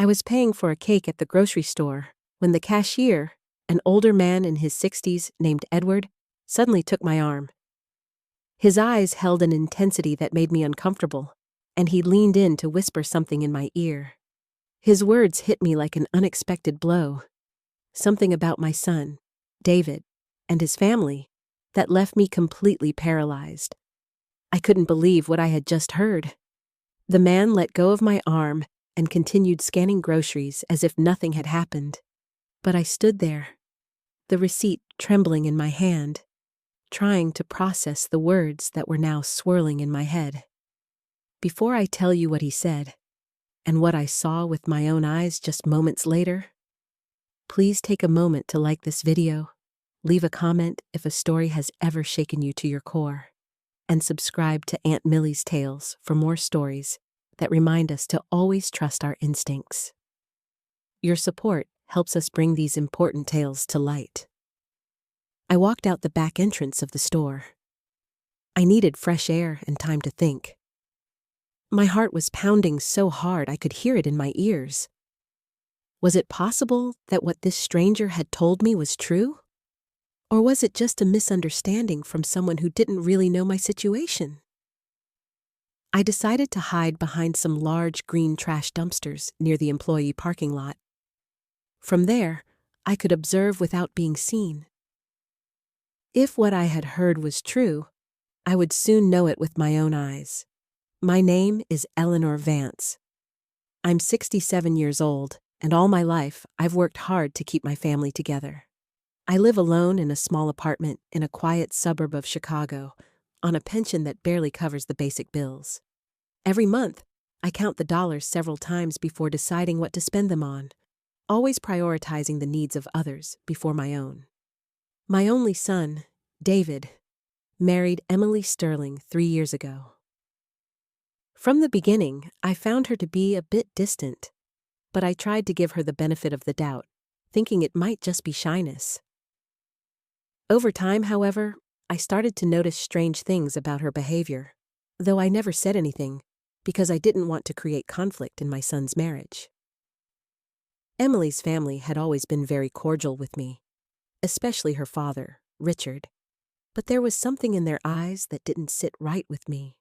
I was paying for a cake at the grocery store when the cashier, an older man in his 60s named Edward, suddenly took my arm. His eyes held an intensity that made me uncomfortable, and he leaned in to whisper something in my ear. His words hit me like an unexpected blow. Something about my son, David, and his family that left me completely paralyzed. I couldn't believe what I had just heard. The man let go of my arm and continued scanning groceries as if nothing had happened. But I stood there, the receipt trembling in my hand, trying to process the words that were now swirling in my head. Before I tell you what he said, and what I saw with my own eyes just moments later, please take a moment to like this video, leave a comment if a story has ever shaken you to your core, and subscribe to Aunt Millie's Tales for more stories that remind us to always trust our instincts. Your support helps us bring these important tales to light. I walked out the back entrance of the store. I needed fresh air and time to think. My heart was pounding so hard I could hear it in my ears. Was it possible that what this stranger had told me was true? Or was it just a misunderstanding from someone who didn't really know my situation? I decided to hide behind some large green trash dumpsters near the employee parking lot. From there, I could observe without being seen. If what I had heard was true, I would soon know it with my own eyes. My name is Eleanor Vance. I'm 67 years old, and all my life I've worked hard to keep my family together. I live alone in a small apartment in a quiet suburb of Chicago, on a pension that barely covers the basic bills. Every month, I count the dollars several times before deciding what to spend them on, always prioritizing the needs of others before my own. My only son, David, married Emily Sterling 3 years ago. From the beginning, I found her to be a bit distant, but I tried to give her the benefit of the doubt, thinking it might just be shyness. Over time, however, I started to notice strange things about her behavior, though I never said anything because I didn't want to create conflict in my son's marriage. Emily's family had always been very cordial with me, especially her father, Richard, but there was something in their eyes that didn't sit right with me.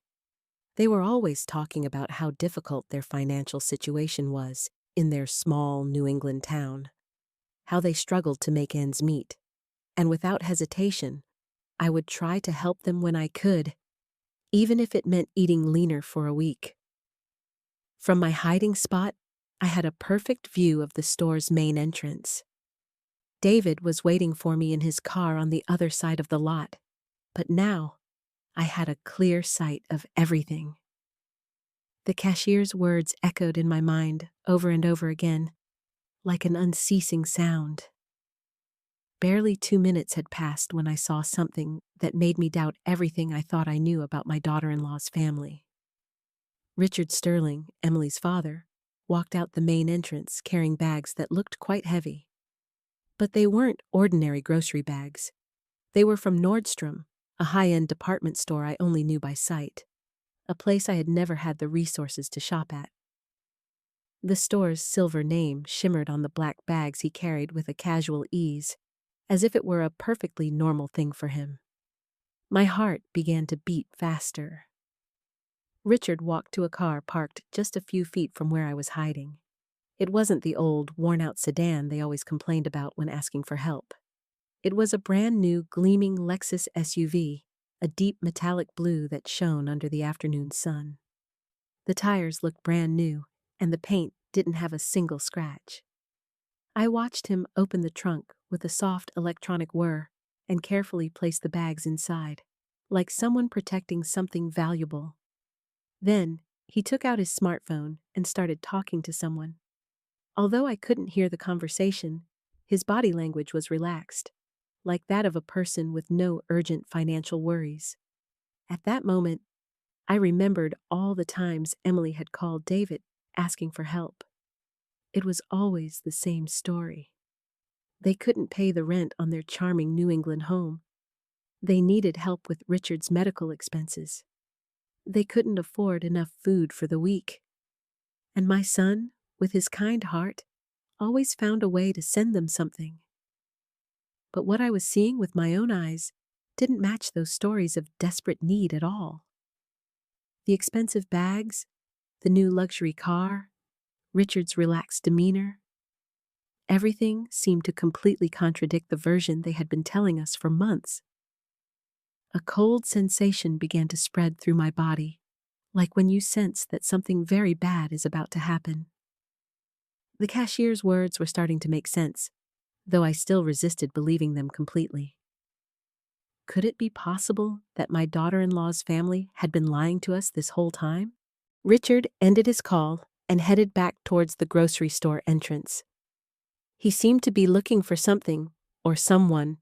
They were always talking about how difficult their financial situation was in their small New England town, how they struggled to make ends meet, and without hesitation, I would try to help them when I could, even if it meant eating leaner for a week. From my hiding spot, I had a perfect view of the store's main entrance. David was waiting for me in his car on the other side of the lot, but now I had a clear sight of everything. The cashier's words echoed in my mind over and over again, like an unceasing sound. Barely 2 minutes had passed when I saw something that made me doubt everything I thought I knew about my daughter-in-law's family. Richard Sterling, Emily's father, walked out the main entrance carrying bags that looked quite heavy. But they weren't ordinary grocery bags. They were from Nordstrom, a high-end department store I only knew by sight, a place I had never had the resources to shop at. The store's silver name shimmered on the black bags he carried with a casual ease, as if it were a perfectly normal thing for him. My heart began to beat faster. Richard walked to a car parked just a few feet from where I was hiding. It wasn't the old, worn-out sedan they always complained about when asking for help. It was a brand-new, gleaming Lexus SUV, a deep metallic blue that shone under the afternoon sun. The tires looked brand new, and the paint didn't have a single scratch. I watched him open the trunk with a soft electronic whir and carefully place the bags inside, like someone protecting something valuable. Then, he took out his smartphone and started talking to someone. Although I couldn't hear the conversation, his body language was relaxed, like that of a person with no urgent financial worries. At that moment, I remembered all the times Emily had called David asking for help. It was always the same story. They couldn't pay the rent on their charming New England home. They needed help with Richard's medical expenses. They couldn't afford enough food for the week. And my son with his kind heart, always found a way to send them something. But what I was seeing with my own eyes didn't match those stories of desperate need at all. The expensive bags, the new luxury car, Richard's relaxed demeanor, everything seemed to completely contradict the version they had been telling us for months. A cold sensation began to spread through my body, like when you sense that something very bad is about to happen. The cashier's words were starting to make sense, though I still resisted believing them completely. Could it be possible that my daughter-in-law's family had been lying to us this whole time? Richard ended his call and headed back towards the grocery store entrance. He seemed to be looking for something, or someone,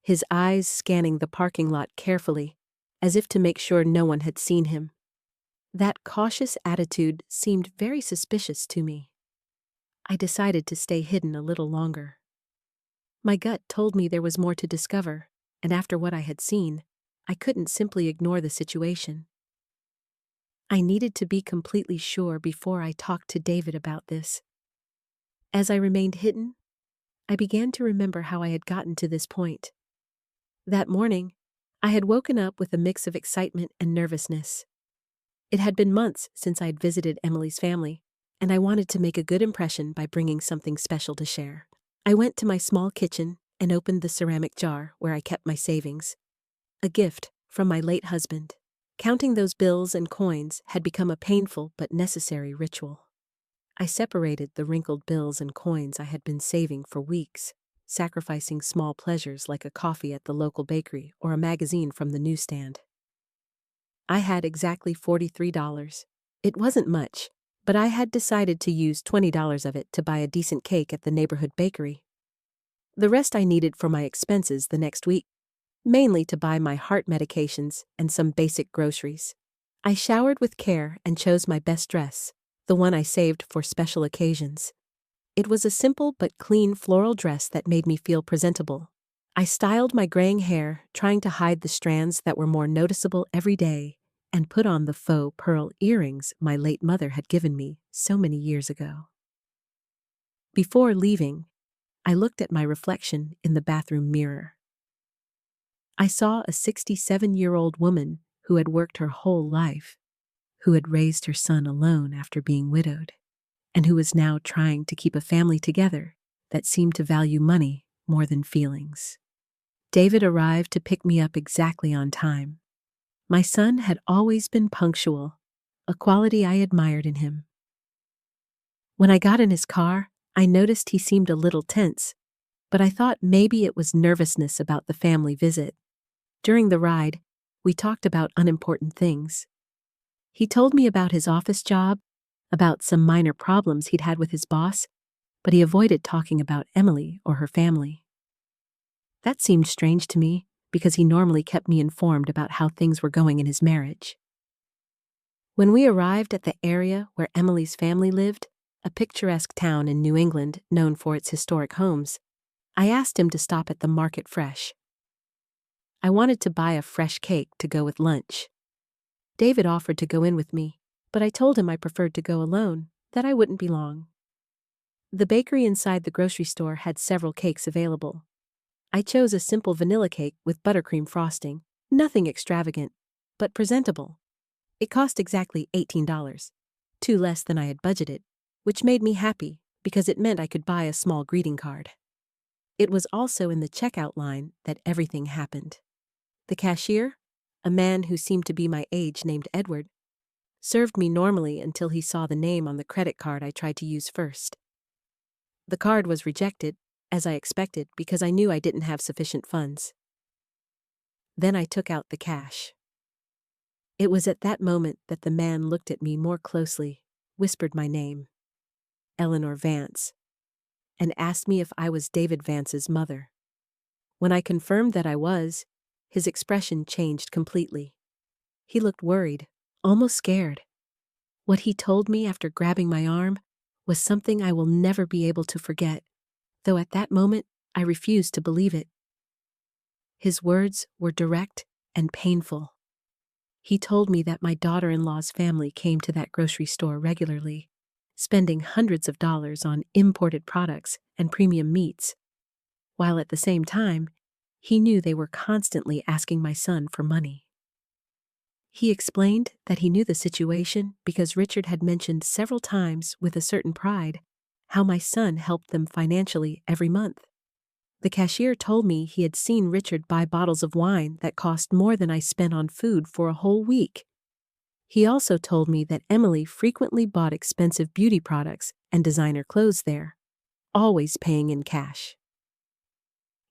his eyes scanning the parking lot carefully, as if to make sure no one had seen him. That cautious attitude seemed very suspicious to me. I decided to stay hidden a little longer. My gut told me there was more to discover, and after what I had seen, I couldn't simply ignore the situation. I needed to be completely sure before I talked to David about this. As I remained hidden, I began to remember how I had gotten to this point. That morning, I had woken up with a mix of excitement and nervousness. It had been months since I had visited Emily's family, and I wanted to make a good impression by bringing something special to share. I went to my small kitchen and opened the ceramic jar where I kept my savings, a gift from my late husband. Counting those bills and coins had become a painful but necessary ritual. I separated the wrinkled bills and coins I had been saving for weeks, sacrificing small pleasures like a coffee at the local bakery or a magazine from the newsstand. I had exactly $43. It wasn't much, but I had decided to use $20 of it to buy a decent cake at the neighborhood bakery. The rest I needed for my expenses the next week, mainly to buy my heart medications and some basic groceries. I showered with care and chose my best dress, the one I saved for special occasions. It was a simple but clean floral dress that made me feel presentable. I styled my graying hair, trying to hide the strands that were more noticeable every day, and put on the faux pearl earrings my late mother had given me so many years ago. Before leaving, I looked at my reflection in the bathroom mirror. I saw a 67-year-old woman who had worked her whole life, who had raised her son alone after being widowed, and who was now trying to keep a family together that seemed to value money more than feelings. David arrived to pick me up exactly on time. My son had always been punctual, a quality I admired in him. When I got in his car, I noticed he seemed a little tense, but I thought maybe it was nervousness about the family visit. During the ride, we talked about unimportant things. He told me about his office job, about some minor problems he'd had with his boss, but he avoided talking about Emily or her family. That seemed strange to me because he normally kept me informed about how things were going in his marriage. When we arrived at the area where Emily's family lived, a picturesque town in New England known for its historic homes, I asked him to stop at the Market Fresh. I wanted to buy a fresh cake to go with lunch. David offered to go in with me, but I told him I preferred to go alone, that I wouldn't be long. The bakery inside the grocery store had several cakes available. I chose a simple vanilla cake with buttercream frosting, nothing extravagant, but presentable. It cost exactly $18, $2 less than I had budgeted, which made me happy because it meant I could buy a small greeting card. It was also in the checkout line that everything happened. The cashier, a man who seemed to be my age named Edward, served me normally until he saw the name on the credit card I tried to use first. The card was rejected, as I expected, because I knew I didn't have sufficient funds. Then I took out the cash. It was at that moment that the man looked at me more closely, whispered my name, Eleanor Vance, and asked me if I was David Vance's mother. When I confirmed that I was, his expression changed completely. He looked worried, almost scared. What he told me after grabbing my arm was something I will never be able to forget, though at that moment I refused to believe it. His words were direct and painful. He told me that my daughter-in-law's family came to that grocery store regularly, spending hundreds of dollars on imported products and premium meats, while at the same time, he knew they were constantly asking my son for money. He explained that he knew the situation because Richard had mentioned several times with a certain pride how my son helped them financially every month. The cashier told me he had seen Richard buy bottles of wine that cost more than I spent on food for a whole week. He also told me that Emily frequently bought expensive beauty products and designer clothes there, always paying in cash.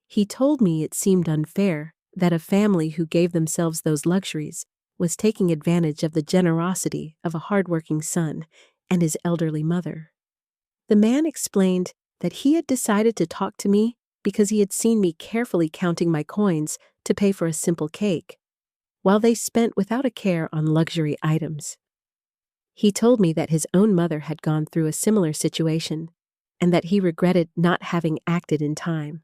He told me it seemed unfair that a family who gave themselves those luxuries was taking advantage of the generosity of a hardworking son and his elderly mother. The man explained that he had decided to talk to me because he had seen me carefully counting my coins to pay for a simple cake, while they spent without a care on luxury items. He told me that his own mother had gone through a similar situation and that he regretted not having acted in time.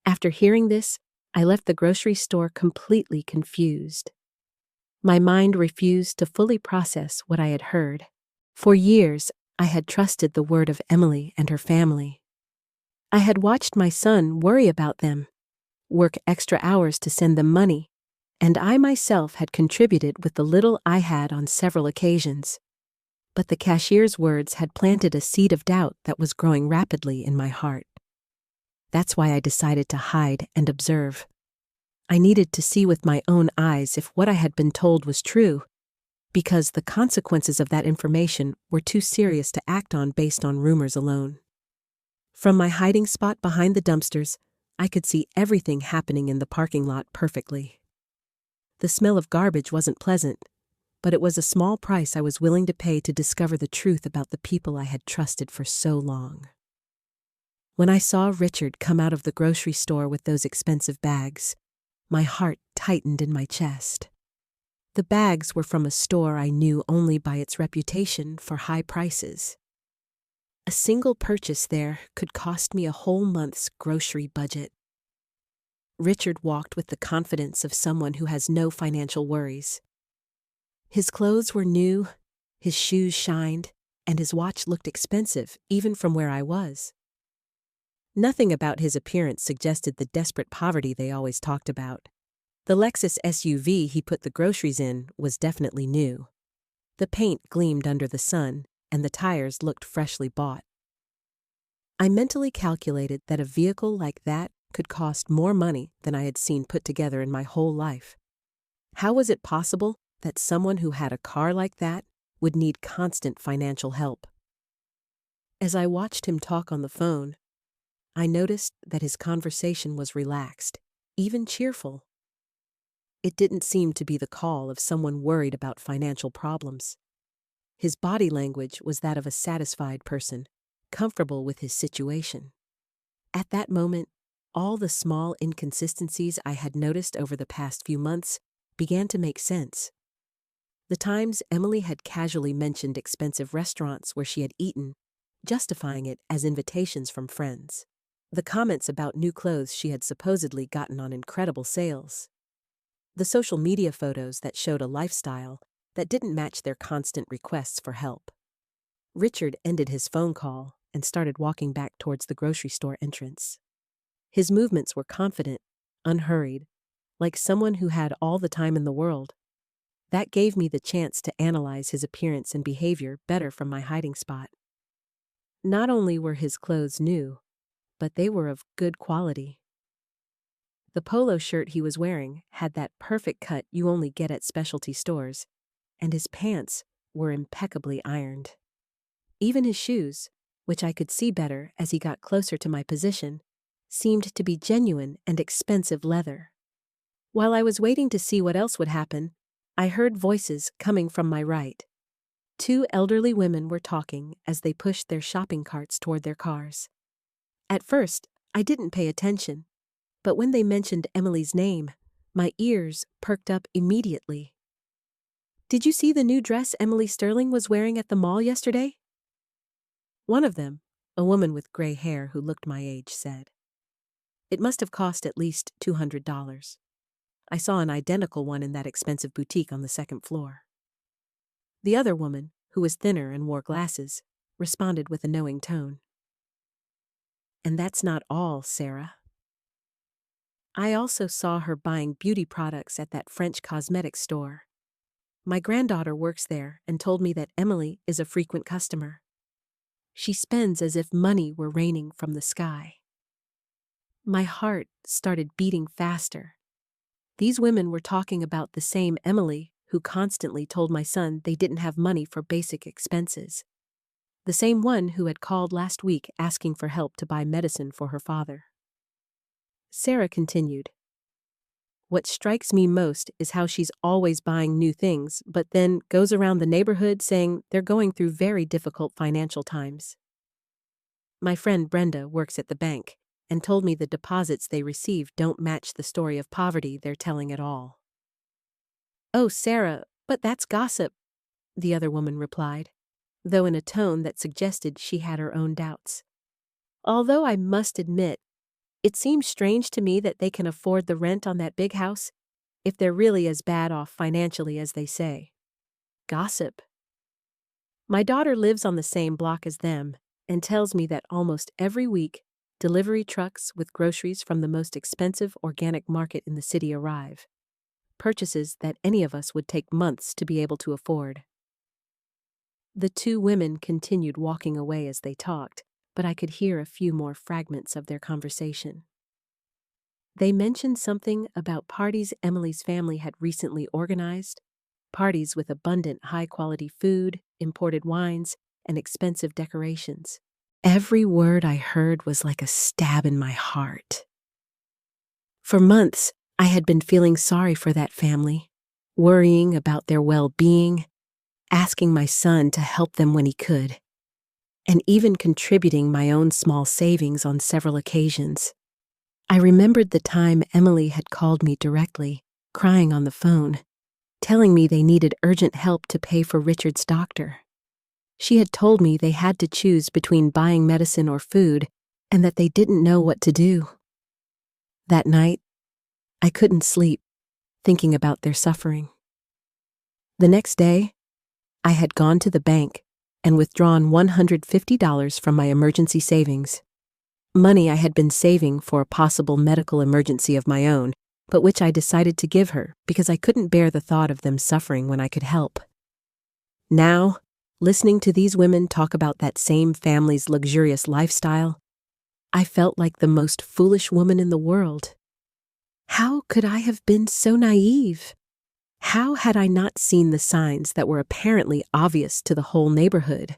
After hearing this, I left the grocery store completely confused. My mind refused to fully process what I had heard. For years, I had trusted the word of Emily and her family. I had watched my son worry about them, work extra hours to send them money, and I myself had contributed with the little I had on several occasions. But the cashier's words had planted a seed of doubt that was growing rapidly in my heart. That's why I decided to hide and observe. I needed to see with my own eyes if what I had been told was true, because the consequences of that information were too serious to act on based on rumors alone. From my hiding spot behind the dumpsters, I could see everything happening in the parking lot perfectly. The smell of garbage wasn't pleasant, but it was a small price I was willing to pay to discover the truth about the people I had trusted for so long. When I saw Richard come out of the grocery store with those expensive bags, my heart tightened in my chest. The bags were from a store I knew only by its reputation for high prices. A single purchase there could cost me a whole month's grocery budget. Richard walked with the confidence of someone who has no financial worries. His clothes were new, his shoes shined, and his watch looked expensive even from where I was. Nothing about his appearance suggested the desperate poverty they always talked about. The Lexus SUV he put the groceries in was definitely new. The paint gleamed under the sun, and the tires looked freshly bought. I mentally calculated that a vehicle like that could cost more money than I had seen put together in my whole life. How was it possible that someone who had a car like that would need constant financial help? As I watched him talk on the phone, I noticed that his conversation was relaxed, even cheerful. It didn't seem to be the call of someone worried about financial problems. His body language was that of a satisfied person, comfortable with his situation. At that moment, all the small inconsistencies I had noticed over the past few months began to make sense. The times Emily had casually mentioned expensive restaurants where she had eaten, justifying it as invitations from friends. The comments about new clothes she had supposedly gotten on incredible sales. The social media photos that showed a lifestyle that didn't match their constant requests for help. Richard ended his phone call and started walking back towards the grocery store entrance. His movements were confident, unhurried, like someone who had all the time in the world. That gave me the chance to analyze his appearance and behavior better from my hiding spot. Not only were his clothes new, but they were of good quality. The polo shirt he was wearing had that perfect cut you only get at specialty stores, and his pants were impeccably ironed. Even his shoes, which I could see better as he got closer to my position, seemed to be genuine and expensive leather. While I was waiting to see what else would happen, I heard voices coming from my right. Two elderly women were talking as they pushed their shopping carts toward their cars. At first, I didn't pay attention, but when they mentioned Emily's name, my ears perked up immediately. "Did you see the new dress Emily Sterling was wearing at the mall yesterday?" One of them, a woman with gray hair who looked my age, said. It must have cost at least $200. I saw an identical one in that expensive boutique on the second floor. The other woman, who was thinner and wore glasses, responded with a knowing tone. And that's not all, Sarah. I also saw her buying beauty products at that French cosmetics store. My granddaughter works there and told me that Emily is a frequent customer. She spends as if money were raining from the sky. My heart started beating faster. These women were talking about the same Emily who constantly told my son they didn't have money for basic expenses. The same one who had called last week asking for help to buy medicine for her father. Sarah continued. What strikes me most is how she's always buying new things, but then goes around the neighborhood saying they're going through very difficult financial times. My friend Brenda works at the bank and told me the deposits they receive don't match the story of poverty they're telling at all. Oh, Sarah, but that's gossip, the other woman replied, though in a tone that suggested she had her own doubts. Although I must admit, it seems strange to me that they can afford the rent on that big house if they're really as bad off financially as they say. Gossip. My daughter lives on the same block as them and tells me that almost every week, delivery trucks with groceries from the most expensive organic market in the city arrive, purchases that any of us would take months to be able to afford. The two women continued walking away as they talked, but I could hear a few more fragments of their conversation. They mentioned something about parties Emily's family had recently organized, parties with abundant high-quality food, imported wines, and expensive decorations. Every word I heard was like a stab in my heart. For months, I had been feeling sorry for that family, worrying about their well-being, asking my son to help them when he could, and even contributing my own small savings on several occasions. I remembered the time Emily had called me directly, crying on the phone, telling me they needed urgent help to pay for Richard's doctor. She had told me they had to choose between buying medicine or food, and that they didn't know what to do. That night, I couldn't sleep, thinking about their suffering. The next day, I had gone to the bank and withdrawn $150 from my emergency savings, money I had been saving for a possible medical emergency of my own, but which I decided to give her because I couldn't bear the thought of them suffering when I could help. Now, listening to these women talk about that same family's luxurious lifestyle, I felt like the most foolish woman in the world. How could I have been so naive? How had I not seen the signs that were apparently obvious to the whole neighborhood?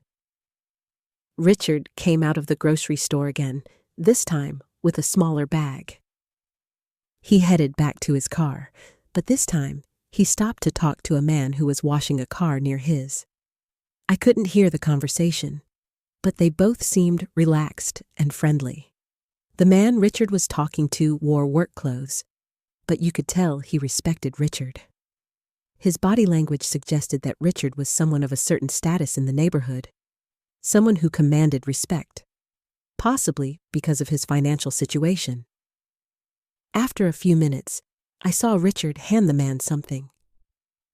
Richard came out of the grocery store again, this time with a smaller bag. He headed back to his car, but this time he stopped to talk to a man who was washing a car near his. I couldn't hear the conversation, but they both seemed relaxed and friendly. The man Richard was talking to wore work clothes, but you could tell he respected Richard. His body language suggested that Richard was someone of a certain status in the neighborhood, someone who commanded respect, possibly because of his financial situation. After a few minutes, I saw Richard hand the man something.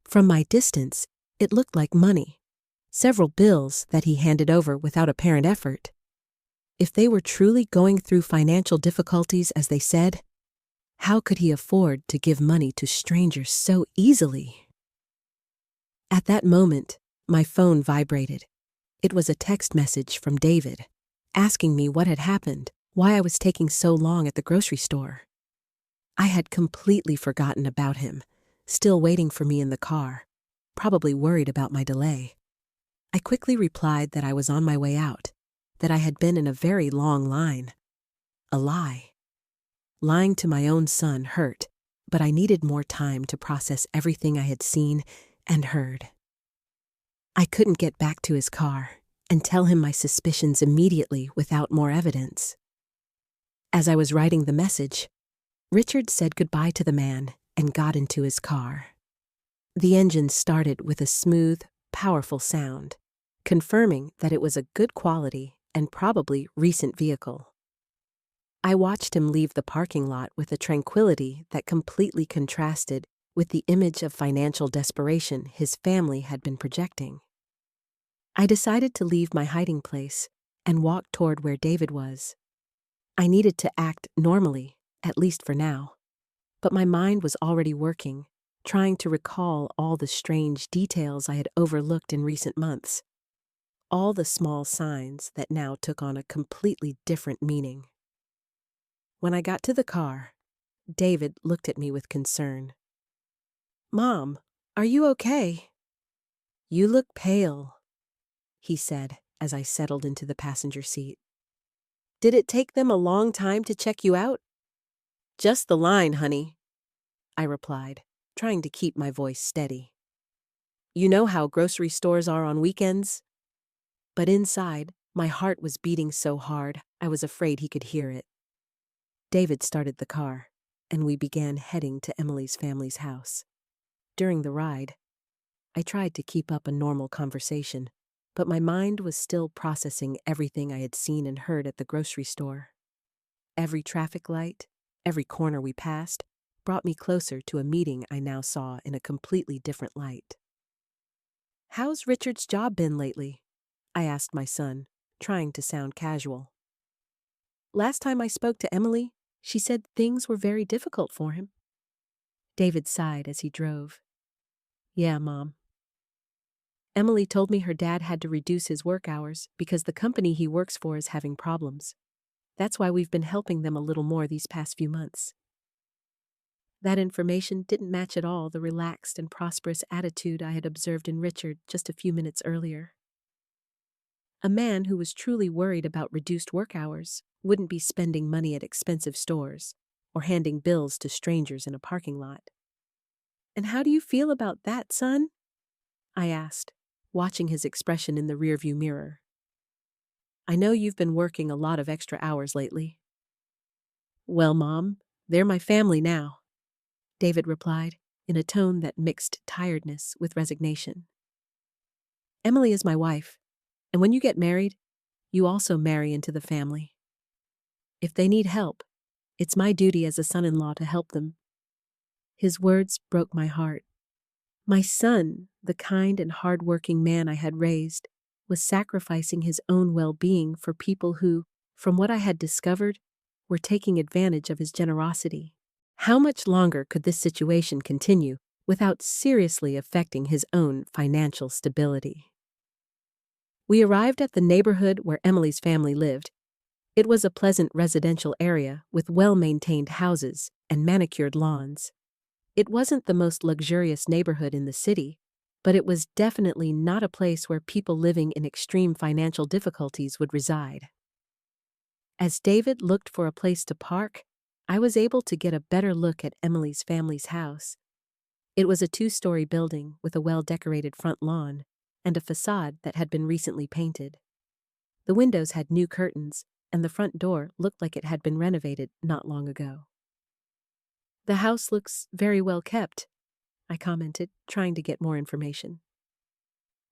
From my distance, it looked like money, several bills that he handed over without apparent effort. If they were truly going through financial difficulties as they said, how could he afford to give money to strangers so easily? At that moment, my phone vibrated. It was a text message from David, asking me what had happened, why I was taking so long at the grocery store. I had completely forgotten about him, still waiting for me in the car, probably worried about my delay. I quickly replied that I was on my way out, that I had been in a very long line. A lie. Lying to my own son hurt, but I needed more time to process everything I had seen and heard. I couldn't get back to his car and tell him my suspicions immediately without more evidence. As I was writing the message, Richard said goodbye to the man and got into his car. The engine started with a smooth, powerful sound, confirming that it was a good quality and probably recent vehicle. I watched him leave the parking lot with a tranquility that completely contrasted with the image of financial desperation his family had been projecting. I decided to leave my hiding place and walk toward where David was. I needed to act normally, at least for now. But my mind was already working, trying to recall all the strange details I had overlooked in recent months. All the small signs that now took on a completely different meaning. When I got to the car, David looked at me with concern. "Mom, are you okay?" "You look pale," he said as I settled into the passenger seat. "Did it take them a long time to check you out?" "Just the line, honey," I replied, trying to keep my voice steady. "You know how grocery stores are on weekends?" But inside, my heart was beating so hard, I was afraid he could hear it. David started the car, and we began heading to Emily's family's house. During the ride, I tried to keep up a normal conversation, but my mind was still processing everything I had seen and heard at the grocery store. Every traffic light, every corner we passed, brought me closer to a meeting I now saw in a completely different light. "How's Richard's job been lately?" I asked my son, trying to sound casual. "Last time I spoke to Emily, she said things were very difficult for him." David sighed as he drove. "Yeah, Mom. Emily told me her dad had to reduce his work hours because the company he works for is having problems. That's why we've been helping them a little more these past few months." That information didn't match at all the relaxed and prosperous attitude I had observed in Richard just a few minutes earlier. A man who was truly worried about reduced work hours wouldn't be spending money at expensive stores or handing bills to strangers in a parking lot. "And how do you feel about that, son?" I asked, watching his expression in the rearview mirror. "I know you've been working a lot of extra hours lately." "Well, Mom, they're my family now," David replied, in a tone that mixed tiredness with resignation. "Emily is my wife, and when you get married, you also marry into the family. If they need help, it's my duty as a son-in-law to help them." His words broke my heart. My son, the kind and hard-working man I had raised, was sacrificing his own well-being for people who, from what I had discovered, were taking advantage of his generosity. How much longer could this situation continue without seriously affecting his own financial stability? We arrived at the neighborhood where Emily's family lived. It was a pleasant residential area with well-maintained houses and manicured lawns. It wasn't the most luxurious neighborhood in the city, but it was definitely not a place where people living in extreme financial difficulties would reside. As David looked for a place to park, I was able to get a better look at Emily's family's house. It was a 2-story building with a well-decorated front lawn and a facade that had been recently painted. The windows had new curtains, and the front door looked like it had been renovated not long ago. "The house looks very well kept," I commented, trying to get more information.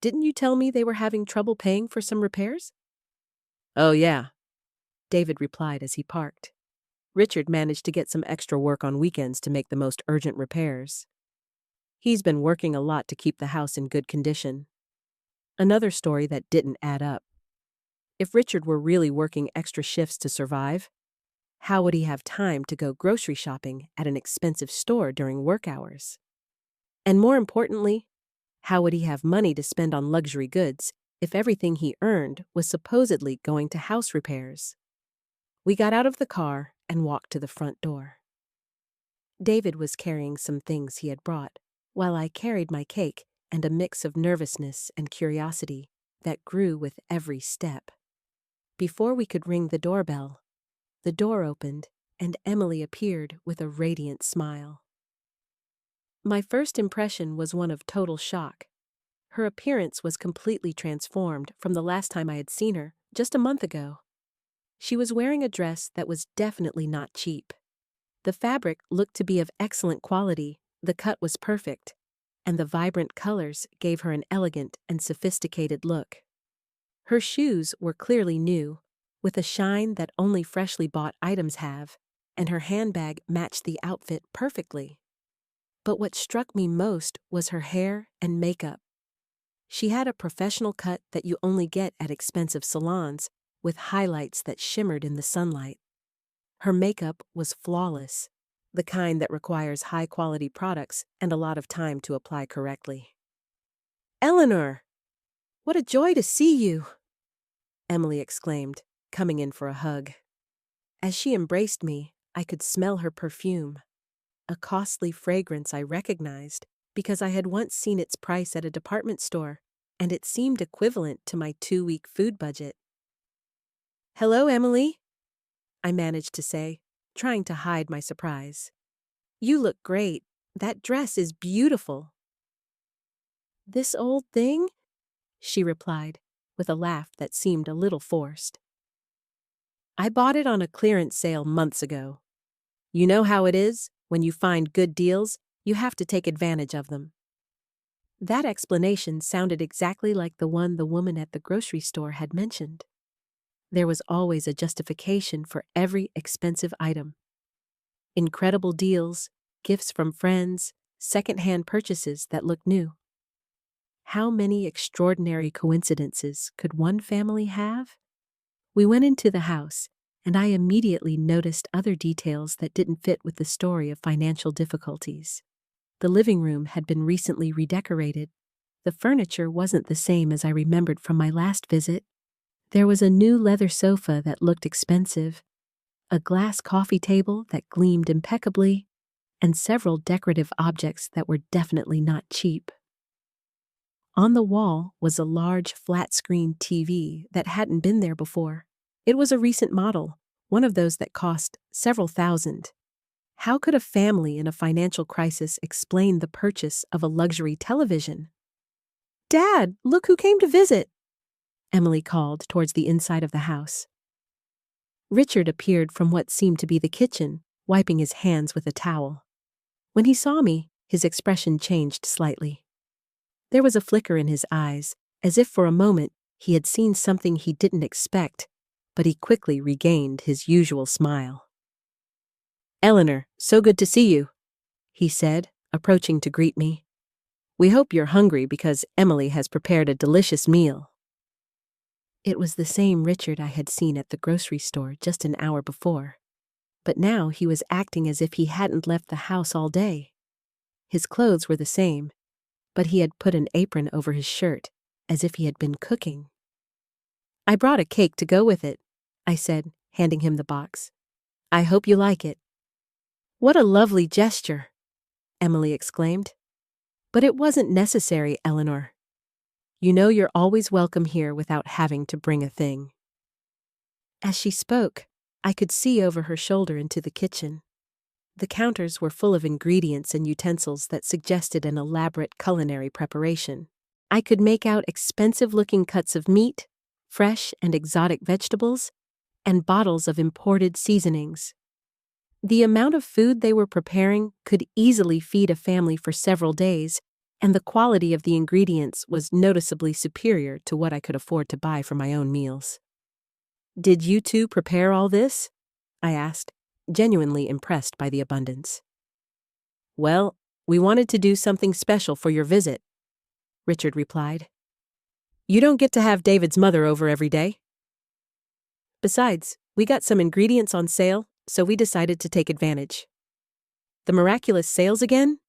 "Didn't you tell me they were having trouble paying for some repairs?" "Oh, yeah," David replied as he parked. "Richard managed to get some extra work on weekends to make the most urgent repairs. He's been working a lot to keep the house in good condition." Another story that didn't add up. If Richard were really working extra shifts to survive, how would he have time to go grocery shopping at an expensive store during work hours? And more importantly, how would he have money to spend on luxury goods if everything he earned was supposedly going to house repairs? We got out of the car and walked to the front door. David was carrying some things he had brought, while I carried my cake and a mix of nervousness and curiosity that grew with every step. Before we could ring the doorbell, the door opened and Emily appeared with a radiant smile. My first impression was one of total shock. Her appearance was completely transformed from the last time I had seen her, just a month ago. She was wearing a dress that was definitely not cheap. The fabric looked to be of excellent quality, the cut was perfect, and the vibrant colors gave her an elegant and sophisticated look. Her shoes were clearly new, with a shine that only freshly bought items have, and her handbag matched the outfit perfectly. But what struck me most was her hair and makeup. She had a professional cut that you only get at expensive salons, with highlights that shimmered in the sunlight. Her makeup was flawless, the kind that requires high-quality products and a lot of time to apply correctly. "Eleanor! What a joy to see you!" Emily exclaimed, coming in for a hug. As she embraced me, I could smell her perfume, a costly fragrance I recognized because I had once seen its price at a department store, and it seemed equivalent to my 2-week food budget. "Hello, Emily," I managed to say, trying to hide my surprise. "You look great. That dress is beautiful." "This old thing?" she replied, with a laugh that seemed a little forced. "I bought it on a clearance sale months ago. You know how it is, when you find good deals, you have to take advantage of them." That explanation sounded exactly like the one the woman at the grocery store had mentioned. There was always a justification for every expensive item. Incredible deals, gifts from friends, second-hand purchases that looked new. How many extraordinary coincidences could one family have? We went into the house, and I immediately noticed other details that didn't fit with the story of financial difficulties. The living room had been recently redecorated. The furniture wasn't the same as I remembered from my last visit. There was a new leather sofa that looked expensive, a glass coffee table that gleamed impeccably, and several decorative objects that were definitely not cheap. On the wall was a large flat-screen TV that hadn't been there before. It was a recent model, one of those that cost several thousand. How could a family in a financial crisis explain the purchase of a luxury television? "Dad, look who came to visit!" Emily called towards the inside of the house. Richard appeared from what seemed to be the kitchen, wiping his hands with a towel. When he saw me, his expression changed slightly. There was a flicker in his eyes, as if for a moment he had seen something he didn't expect, but he quickly regained his usual smile. "Eleanor, so good to see you," he said, approaching to greet me. "We hope you're hungry because Emily has prepared a delicious meal." It was the same Richard I had seen at the grocery store just an hour before, but now he was acting as if he hadn't left the house all day. His clothes were the same, but he had put an apron over his shirt, as if he had been cooking. "I brought a cake to go with it," I said, handing him the box. "I hope you like it." "What a lovely gesture," Emily exclaimed. "But it wasn't necessary, Eleanor. You know you're always welcome here without having to bring a thing." As she spoke, I could see over her shoulder into the kitchen. The counters were full of ingredients and utensils that suggested an elaborate culinary preparation. I could make out expensive-looking cuts of meat, fresh and exotic vegetables, and bottles of imported seasonings. The amount of food they were preparing could easily feed a family for several days, and the quality of the ingredients was noticeably superior to what I could afford to buy for my own meals. "Did you two prepare all this?" I asked, genuinely impressed by the abundance. "Well, we wanted to do something special for your visit," Richard replied. "You don't get to have David's mother over every day. Besides, we got some ingredients on sale, so we decided to take advantage." The miraculous sales again?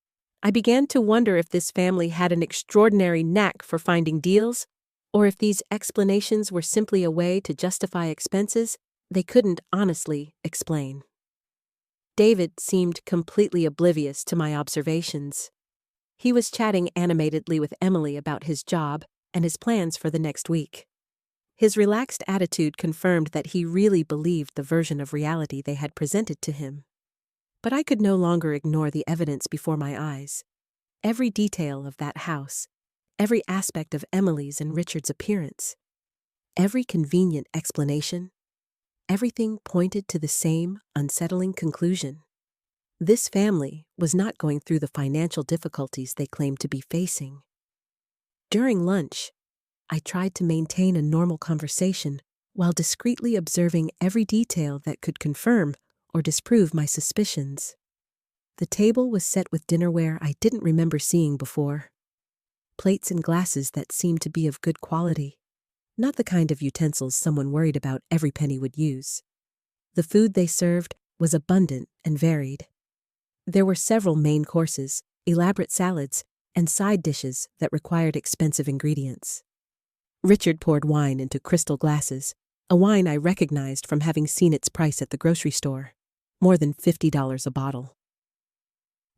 I began to wonder if this family had an extraordinary knack for finding deals, or if these explanations were simply a way to justify expenses they couldn't honestly explain. David seemed completely oblivious to my observations. He was chatting animatedly with Emily about his job and his plans for the next week. His relaxed attitude confirmed that he really believed the version of reality they had presented to him. But I could no longer ignore the evidence before my eyes. Every detail of that house, every aspect of Emily's and Richard's appearance, every convenient explanation, everything pointed to the same unsettling conclusion. This family was not going through the financial difficulties they claimed to be facing. During lunch, I tried to maintain a normal conversation while discreetly observing every detail that could confirm or disprove my suspicions. The table was set with dinnerware I didn't remember seeing before. plates and glasses that seemed to be of good quality, not the kind of utensils someone worried about every penny would use. The food they served was abundant and varied. There were several main courses, elaborate salads, and side dishes that required expensive ingredients. Richard poured wine into crystal glasses, a wine I recognized from having seen its price at the grocery store, more than $50 a bottle.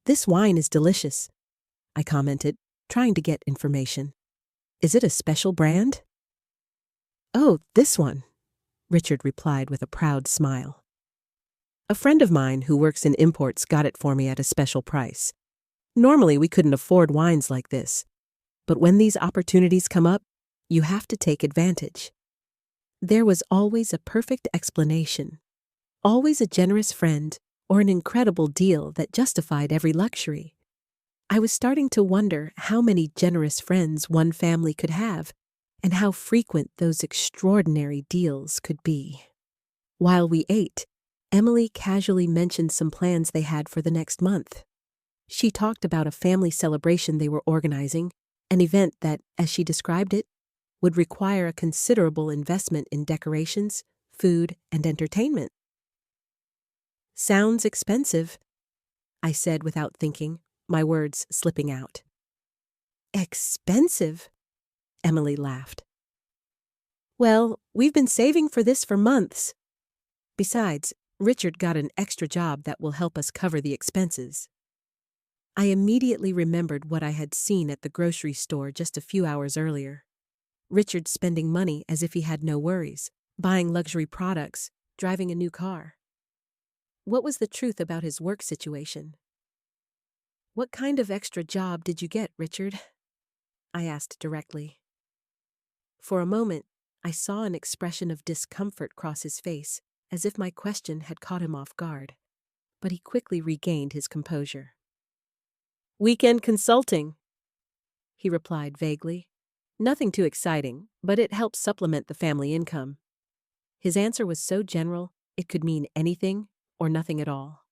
"This wine is delicious," I commented, trying to get information. "Is it a special brand?" "Oh, this one," Richard replied with a proud smile. "A friend of mine who works in imports got it for me at a special price. Normally we couldn't afford wines like this, but when these opportunities come up, you have to take advantage." There was always a perfect explanation, always a generous friend or an incredible deal that justified every luxury. I was starting to wonder how many generous friends one family could have and how frequent those extraordinary deals could be. While we ate, Emily casually mentioned some plans they had for the next month. She talked about a family celebration they were organizing, an event that, as she described it, would require a considerable investment in decorations, food, and entertainment. "Sounds expensive," I said without thinking, my words slipping out. "Expensive?" Emily laughed. "Well, we've been saving for this for months. Besides, Richard got an extra job that will help us cover the expenses." I immediately remembered what I had seen at the grocery store just a few hours earlier. Richard spending money as if he had no worries, buying luxury products, driving a new car. What was the truth about his work situation? "What kind of extra job did you get, Richard?" I asked directly. For a moment, I saw an expression of discomfort cross his face, as if my question had caught him off guard. But he quickly regained his composure. "Weekend consulting," he replied vaguely. "Nothing too exciting, but it helps supplement the family income." His answer was so general, it could mean anything or nothing at all.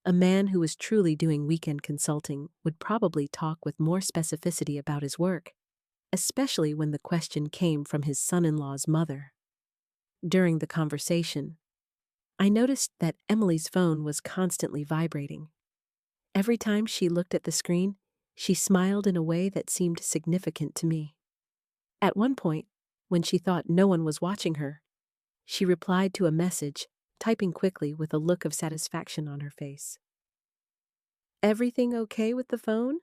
A man who was truly doing weekend consulting would probably talk with more specificity about his work, especially when the question came from his son-in-law's mother. During the conversation, I noticed that Emily's phone was constantly vibrating. Every time she looked at the screen, she smiled in a way that seemed significant to me. At one point, when she thought no one was watching her, she replied to a message, typing quickly with a look of satisfaction on her face. "Everything okay with the phone?"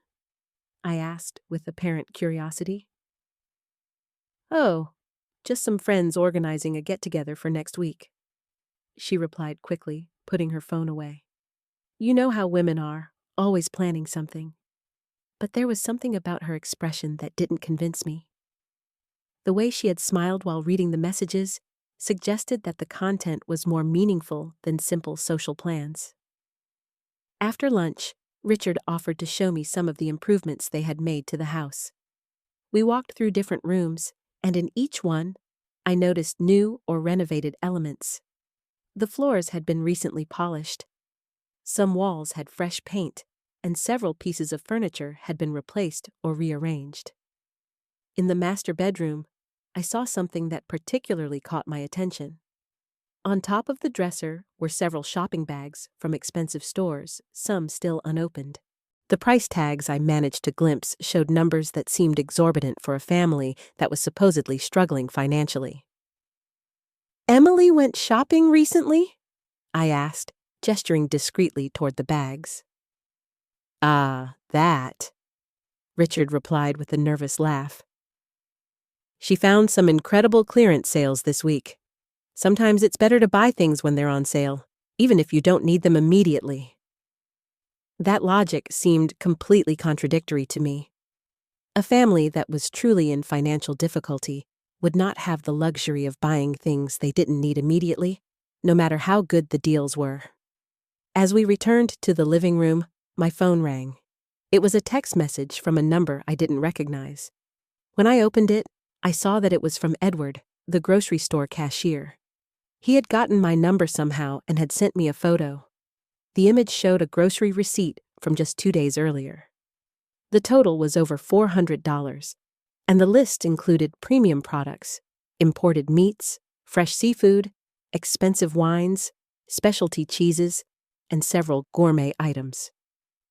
I asked with apparent curiosity. "Oh, just some friends organizing a get-together for next week," she replied quickly, putting her phone away. You know how women are, always planning something. But there was something about her expression that didn't convince me. The way she had smiled while reading the messages suggested that the content was more meaningful than simple social plans. After lunch, Richard offered to show me some of the improvements they had made to the house. We walked through different rooms, and in each one, I noticed new or renovated elements. The floors had been recently polished. Some walls had fresh paint, and several pieces of furniture had been replaced or rearranged. In the master bedroom, I saw something that particularly caught my attention. On top of the dresser were several shopping bags from expensive stores, some still unopened. The price tags I managed to glimpse showed numbers that seemed exorbitant for a family that was supposedly struggling financially. "Emily went shopping recently?" I asked, gesturing discreetly toward the bags. "Ah, that," Richard replied with a nervous laugh. "She found some incredible clearance sales this week. Sometimes it's better to buy things when they're on sale, even if you don't need them immediately." That logic seemed completely contradictory to me. A family that was truly in financial difficulty would not have the luxury of buying things they didn't need immediately, no matter how good the deals were. As we returned to the living room, my phone rang. It was a text message from a number I didn't recognize. When I opened it, I saw that it was from Edward, the grocery store cashier. He had gotten my number somehow and had sent me a photo. The image showed a grocery receipt from just 2 days earlier. The total was over $400, and the list included premium products, imported meats, fresh seafood, expensive wines, specialty cheeses, and several gourmet items.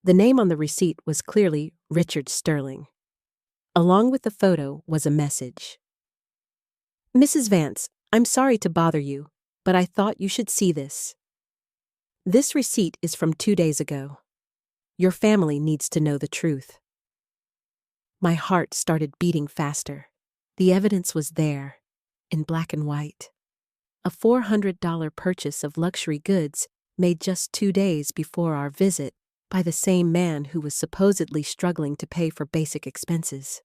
The name on the receipt was clearly Richard Sterling. Along with the photo was a message. "Mrs. Vance, I'm sorry to bother you, but I thought you should see this. This receipt is from 2 days ago. Your family needs to know the truth." My heart started beating faster. The evidence was there, in black and white. A $400 purchase of luxury goods made just 2 days before our visit by the same man who was supposedly struggling to pay for basic expenses.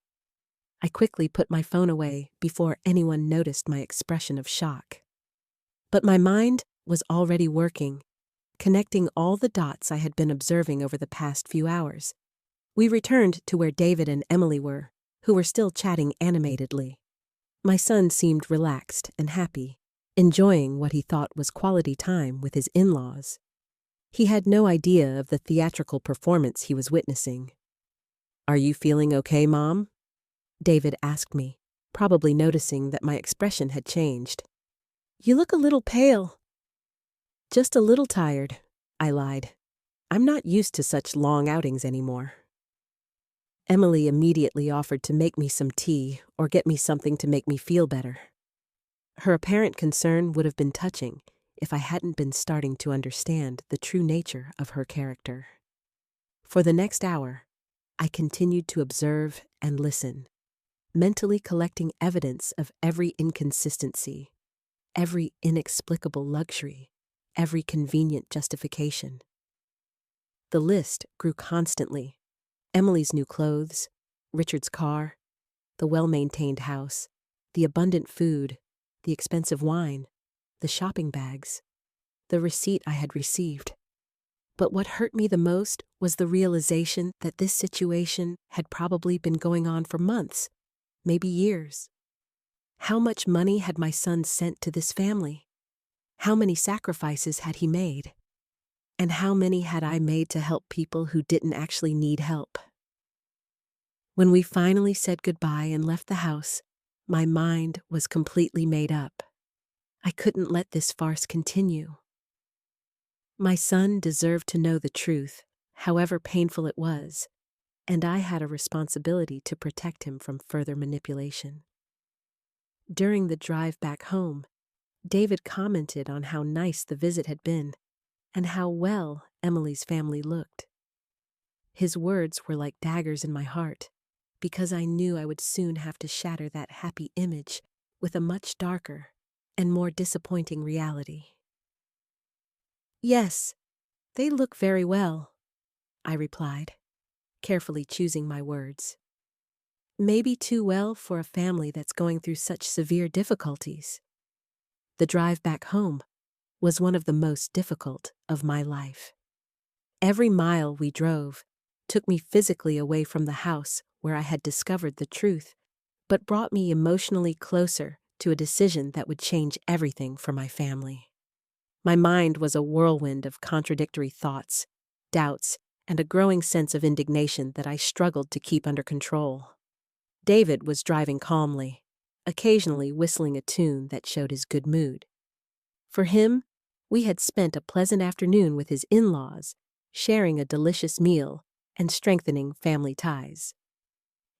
I quickly put my phone away before anyone noticed my expression of shock. But my mind was already working, connecting all the dots I had been observing over the past few hours. We returned to where David and Emily were, who were still chatting animatedly. My son seemed relaxed and happy, enjoying what he thought was quality time with his in-laws. He had no idea of the theatrical performance he was witnessing. "Are you feeling okay, Mom?" David asked me, probably noticing that my expression had changed. "You look a little pale." "Just a little tired," I lied. "I'm not used to such long outings anymore." Emily immediately offered to make me some tea or get me something to make me feel better. Her apparent concern would have been touching if I hadn't been starting to understand the true nature of her character. For the next hour, I continued to observe and listen, mentally collecting evidence of every inconsistency, every inexplicable luxury, every convenient justification. The list grew constantly. Emily's new clothes, Richard's car, the well-maintained house, the abundant food, the expensive wine, the shopping bags, the receipt I had received. But what hurt me the most was the realization that this situation had probably been going on for months, maybe years. How much money had my son sent to this family? How many sacrifices had he made? And how many had I made to help people who didn't actually need help? When we finally said goodbye and left the house, my mind was completely made up. I couldn't let this farce continue. My son deserved to know the truth, however painful it was, and I had a responsibility to protect him from further manipulation. During the drive back home, David commented on how nice the visit had been and how well Emily's family looked. His words were like daggers in my heart, because I knew I would soon have to shatter that happy image with a much darker and more disappointing reality. "Yes, they look very well," I replied, carefully choosing my words. "Maybe too well for a family that's going through such severe difficulties." The drive back home was one of the most difficult of my life. Every mile we drove took me physically away from the house where I had discovered the truth, but brought me emotionally closer to a decision that would change everything for my family. My mind was a whirlwind of contradictory thoughts, doubts, and a growing sense of indignation that I struggled to keep under control. David was driving calmly, occasionally whistling a tune that showed his good mood. For him, we had spent a pleasant afternoon with his in-laws, sharing a delicious meal and strengthening family ties.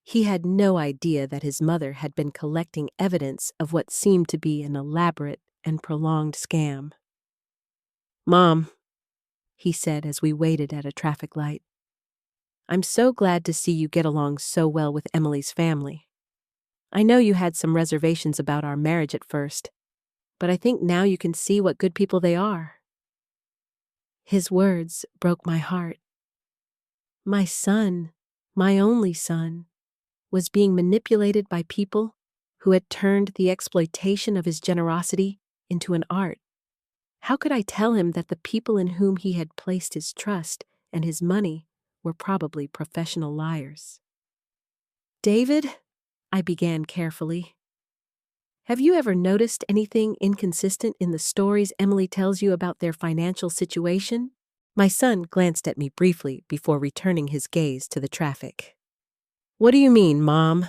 He had no idea that his mother had been collecting evidence of what seemed to be an elaborate and prolonged scam. "Mom," he said as we waited at a traffic light, "I'm so glad to see you get along so well with Emily's family. I know you had some reservations about our marriage at first, but I think now you can see what good people they are." His words broke my heart. My son, my only son, was being manipulated by people who had turned the exploitation of his generosity into an art. How could I tell him that the people in whom he had placed his trust and his money were probably professional liars? "David," I began carefully, "have you ever noticed anything inconsistent in the stories Emily tells you about their financial situation?" My son glanced at me briefly before returning his gaze to the traffic. What do you mean, Mom?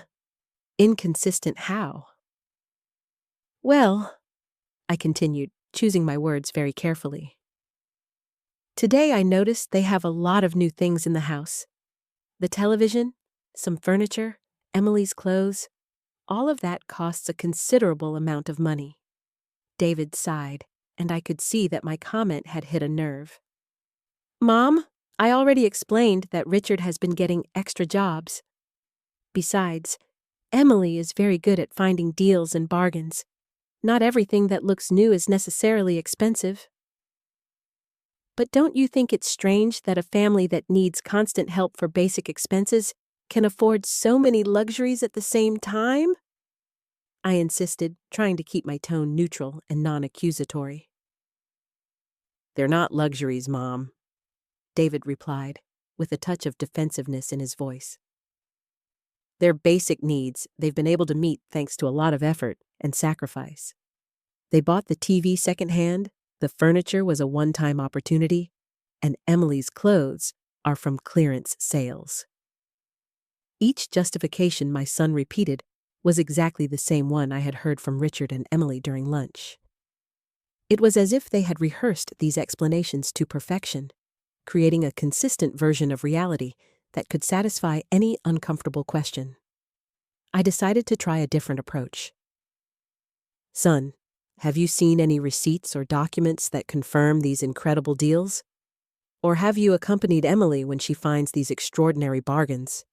Inconsistent how? Well, I continued, choosing my words very carefully. Today I noticed they have a lot of new things in the house. The television, some furniture, Emily's clothes, all of that costs a considerable amount of money. David sighed, and I could see that my comment had hit a nerve. Mom, I already explained that Richard has been getting extra jobs. Besides, Emily is very good at finding deals and bargains. Not everything that looks new is necessarily expensive. But don't you think it's strange that a family that needs constant help for basic expenses can afford so many luxuries at the same time? I insisted, trying to keep my tone neutral and non-accusatory. They're not luxuries, Mom, David replied, with a touch of defensiveness in his voice. They're basic needs they've been able to meet thanks to a lot of effort and sacrifice. They bought the TV secondhand, the furniture was a one-time opportunity, and Emily's clothes are from clearance sales. Each justification my son repeated was exactly the same one I had heard from Richard and Emily during lunch. It was as if they had rehearsed these explanations to perfection, creating a consistent version of reality that could satisfy any uncomfortable question. I decided to try a different approach. Son, have you seen any receipts or documents that confirm these incredible deals? Or have you accompanied Emily when she finds these extraordinary bargains?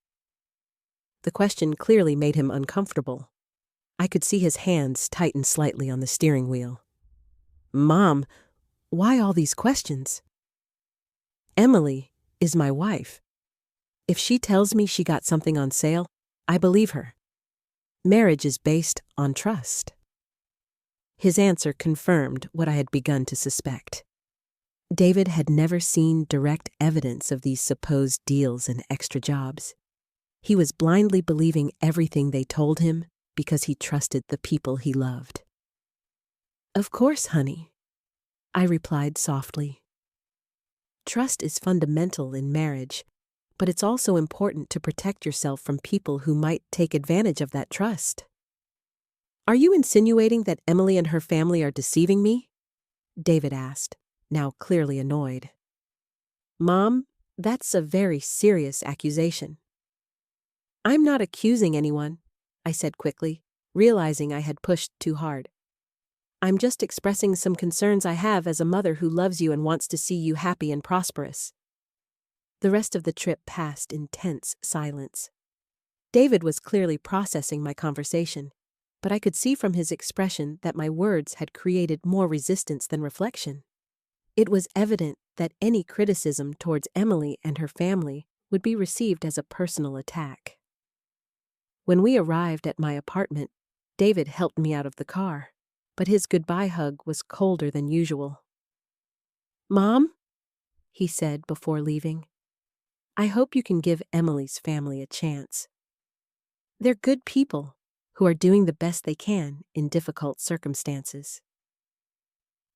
The question clearly made him uncomfortable. I could see his hands tighten slightly on the steering wheel. Mom, why all these questions? Emily is my wife. If she tells me she got something on sale, I believe her. Marriage is based on trust. His answer confirmed what I had begun to suspect. David had never seen direct evidence of these supposed deals and extra jobs. He was blindly believing everything they told him because he trusted the people he loved. Of course, honey, I replied softly. Trust is fundamental in marriage, but it's also important to protect yourself from people who might take advantage of that trust. Are you insinuating that Emily and her family are deceiving me? David asked, now clearly annoyed. Mom, that's a very serious accusation. I'm not accusing anyone, I said quickly, realizing I had pushed too hard. I'm just expressing some concerns I have as a mother who loves you and wants to see you happy and prosperous. The rest of the trip passed in tense silence. David was clearly processing my conversation, but I could see from his expression that my words had created more resistance than reflection. It was evident that any criticism towards Emily and her family would be received as a personal attack. When we arrived at my apartment, David helped me out of the car, but his goodbye hug was colder than usual. Mom, he said before leaving, I hope you can give Emily's family a chance. They're good people who are doing the best they can in difficult circumstances.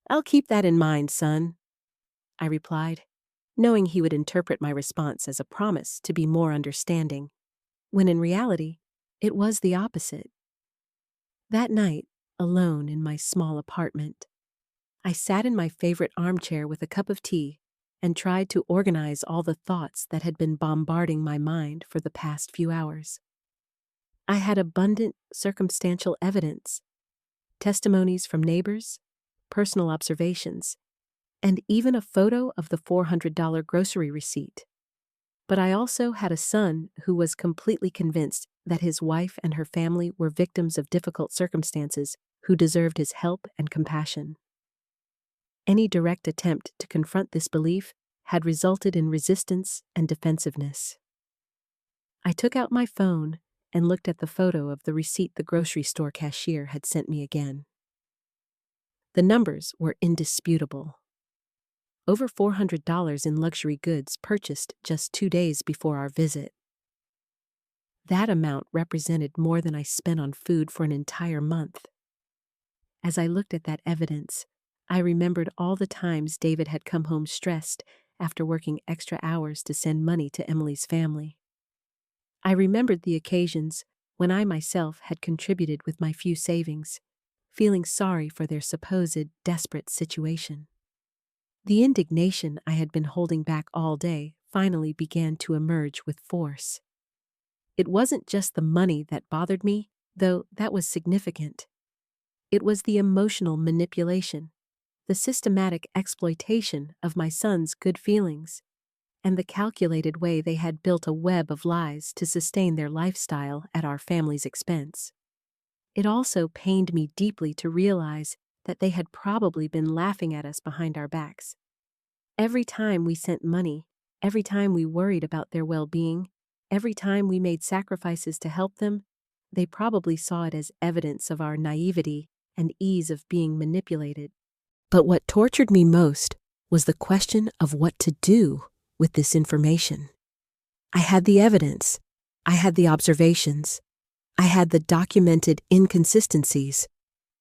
I'll keep that in mind, son, I replied, knowing he would interpret my response as a promise to be more understanding, when in reality, it was the opposite. That night, alone in my small apartment, I sat in my favorite armchair with a cup of tea and tried to organize all the thoughts that had been bombarding my mind for the past few hours. I had abundant circumstantial evidence, testimonies from neighbors, personal observations, and even a photo of the $400 grocery receipt. But I also had a son who was completely convinced that his wife and her family were victims of difficult circumstances who deserved his help and compassion. Any direct attempt to confront this belief had resulted in resistance and defensiveness. I took out my phone and looked at the photo of the receipt the grocery store cashier had sent me again. The numbers were indisputable. Over $400 in luxury goods purchased just 2 days before our visit. That amount represented more than I spent on food for an entire month. As I looked at that evidence, I remembered all the times David had come home stressed after working extra hours to send money to Emily's family. I remembered the occasions when I myself had contributed with my few savings, feeling sorry for their supposed desperate situation. The indignation I had been holding back all day finally began to emerge with force. It wasn't just the money that bothered me, though that was significant. It was the emotional manipulation, the systematic exploitation of my son's good feelings, and the calculated way they had built a web of lies to sustain their lifestyle at our family's expense. It also pained me deeply to realize that they had probably been laughing at us behind our backs. Every time we sent money, every time we worried about their well-being, every time we made sacrifices to help them, they probably saw it as evidence of our naivety and ease of being manipulated. But what tortured me most was the question of what to do with this information. I had the evidence, I had the observations, I had the documented inconsistencies,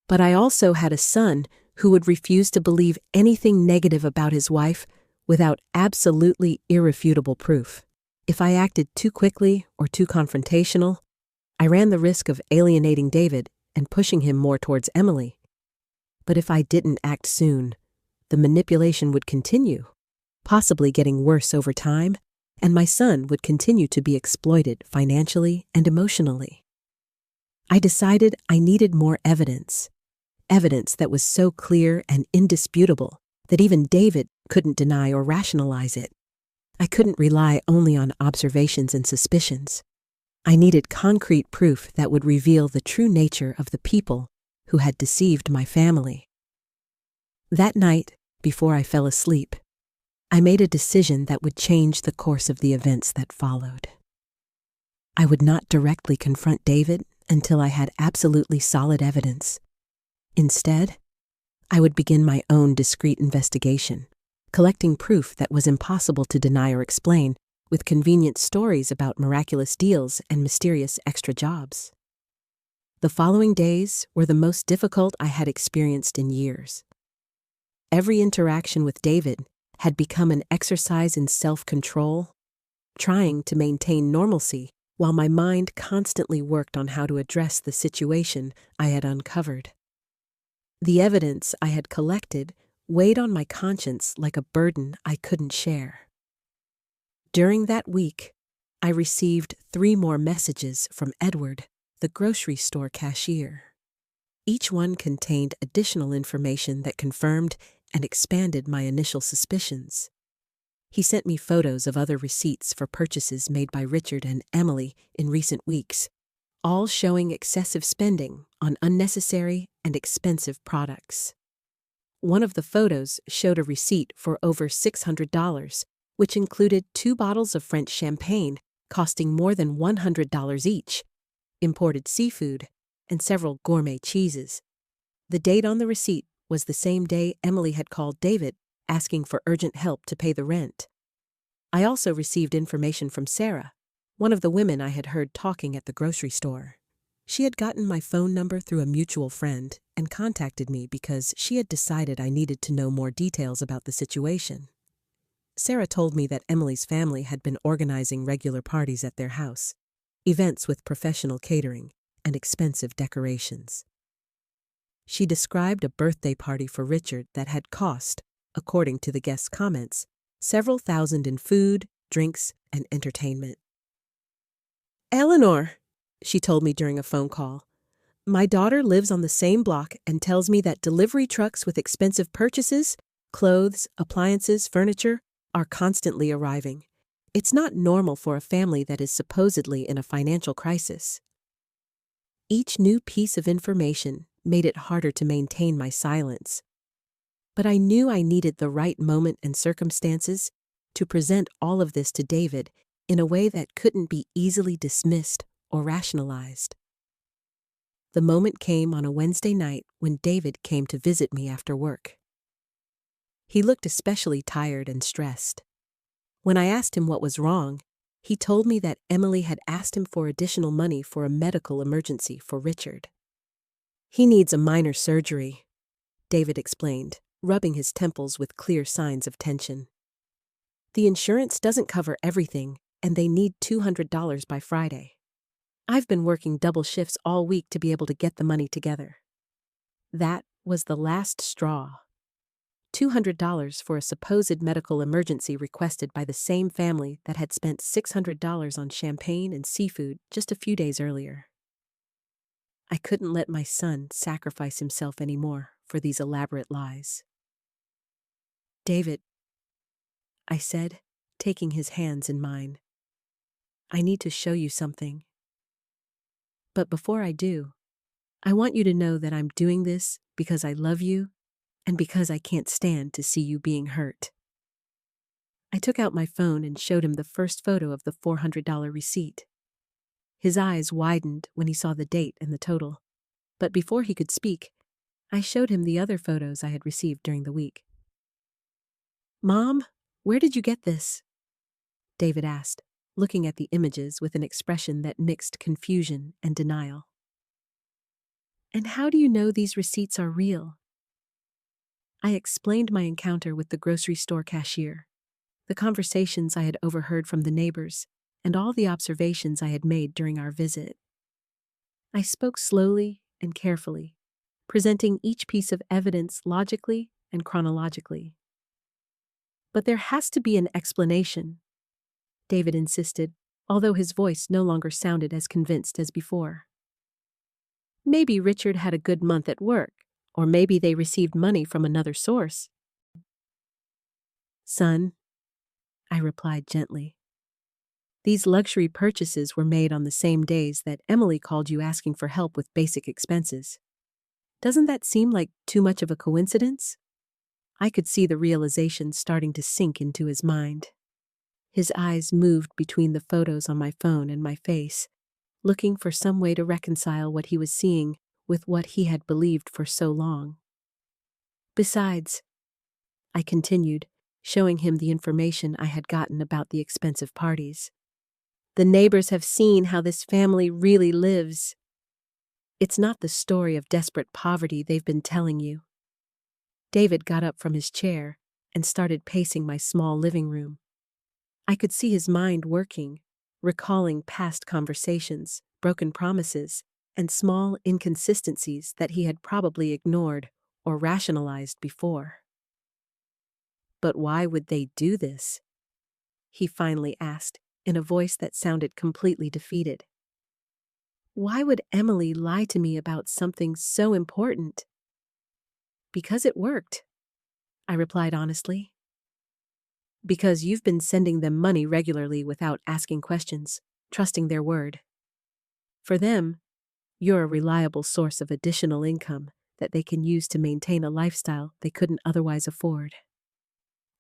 but I also had a son who would refuse to believe anything negative about his wife without absolutely irrefutable proof. If I acted too quickly or too confrontational, I ran the risk of alienating David and pushing him more towards Emily. But if I didn't act soon, the manipulation would continue, possibly getting worse over time, and my son would continue to be exploited financially and emotionally. I decided I needed more evidence that was so clear and indisputable that even David couldn't deny or rationalize it. I couldn't rely only on observations and suspicions. I needed concrete proof that would reveal the true nature of the people who had deceived my family. That night, before I fell asleep, I made a decision that would change the course of the events that followed. I would not directly confront David until I had absolutely solid evidence. Instead, I would begin my own discreet investigation, collecting proof that was impossible to deny or explain, with convenient stories about miraculous deals and mysterious extra jobs. The following days were the most difficult I had experienced in years. Every interaction with David had become an exercise in self-control, trying to maintain normalcy while my mind constantly worked on how to address the situation I had uncovered. The evidence I had collected weighed on my conscience like a burden I couldn't share. During that week, I received 3 more messages from Edward, the grocery store cashier. Each one contained additional information that confirmed and expanded my initial suspicions. He sent me photos of other receipts for purchases made by Richard and Emily in recent weeks, all showing excessive spending on unnecessary and expensive products. One of the photos showed a receipt for over $600, which included 2 bottles of French champagne costing more than $100 each, imported seafood, and several gourmet cheeses. The date on the receipt was the same day Emily had called David asking for urgent help to pay the rent. I also received information from Sarah, one of the women I had heard talking at the grocery store. She had gotten my phone number through a mutual friend and contacted me because she had decided I needed to know more details about the situation. Sarah told me that Emily's family had been organizing regular parties at their house, events with professional catering and expensive decorations. She described a birthday party for Richard that had cost, according to the guests' comments, several thousand in food, drinks, and entertainment. "Eleanor," she told me during a phone call, "my daughter lives on the same block and tells me that delivery trucks with expensive purchases, clothes, appliances, furniture, are constantly arriving. It's not normal for a family that is supposedly in a financial crisis." Each new piece of information made it harder to maintain my silence. But I knew I needed the right moment and circumstances to present all of this to David in a way that couldn't be easily dismissed or rationalized. The moment came on a Wednesday night when David came to visit me after work. He looked especially tired and stressed. When I asked him what was wrong, he told me that Emily had asked him for additional money for a medical emergency for Richard. "He needs a minor surgery," David explained, rubbing his temples with clear signs of tension. "The insurance doesn't cover everything, and they need $200 by Friday. I've been working double shifts all week to be able to get the money together. That was the last straw. $200 for a supposed medical emergency requested by the same family that had spent $600 on champagne and seafood just a few days earlier. I couldn't let my son sacrifice himself anymore for these elaborate lies. "David," I said, taking his hands in mine, "I need to show you something. But before I do, I want you to know that I'm doing this because I love you and because I can't stand to see you being hurt." I took out my phone and showed him the first photo of the $400 receipt. His eyes widened when he saw the date and the total, but before he could speak, I showed him the other photos I had received during the week. "Mom, where did you get this?" David asked, looking at the images with an expression that mixed confusion and denial. "And how do you know these receipts are real?" I explained my encounter with the grocery store cashier, the conversations I had overheard from the neighbors, and all the observations I had made during our visit. I spoke slowly and carefully, presenting each piece of evidence logically and chronologically. "But there has to be an explanation," David insisted, although his voice no longer sounded as convinced as before. "Maybe Richard had a good month at work, or maybe they received money from another source." "Son," I replied gently, "these luxury purchases were made on the same days that Emily called you asking for help with basic expenses. Doesn't that seem like too much of a coincidence?" I could see the realization starting to sink into his mind. His eyes moved between the photos on my phone and my face, looking for some way to reconcile what he was seeing with what he had believed for so long. "Besides," I continued, showing him the information I had gotten about the expensive parties, "the neighbors have seen how this family really lives. It's not the story of desperate poverty they've been telling you." David got up from his chair and started pacing my small living room. I could see his mind working, recalling past conversations, broken promises, and small inconsistencies that he had probably ignored or rationalized before. "But why would they do this?" he finally asked in a voice that sounded completely defeated. "Why would Emily lie to me about something so important?" "Because it worked," I replied honestly. "Because you've been sending them money regularly without asking questions, trusting their word. For them, you're a reliable source of additional income that they can use to maintain a lifestyle they couldn't otherwise afford."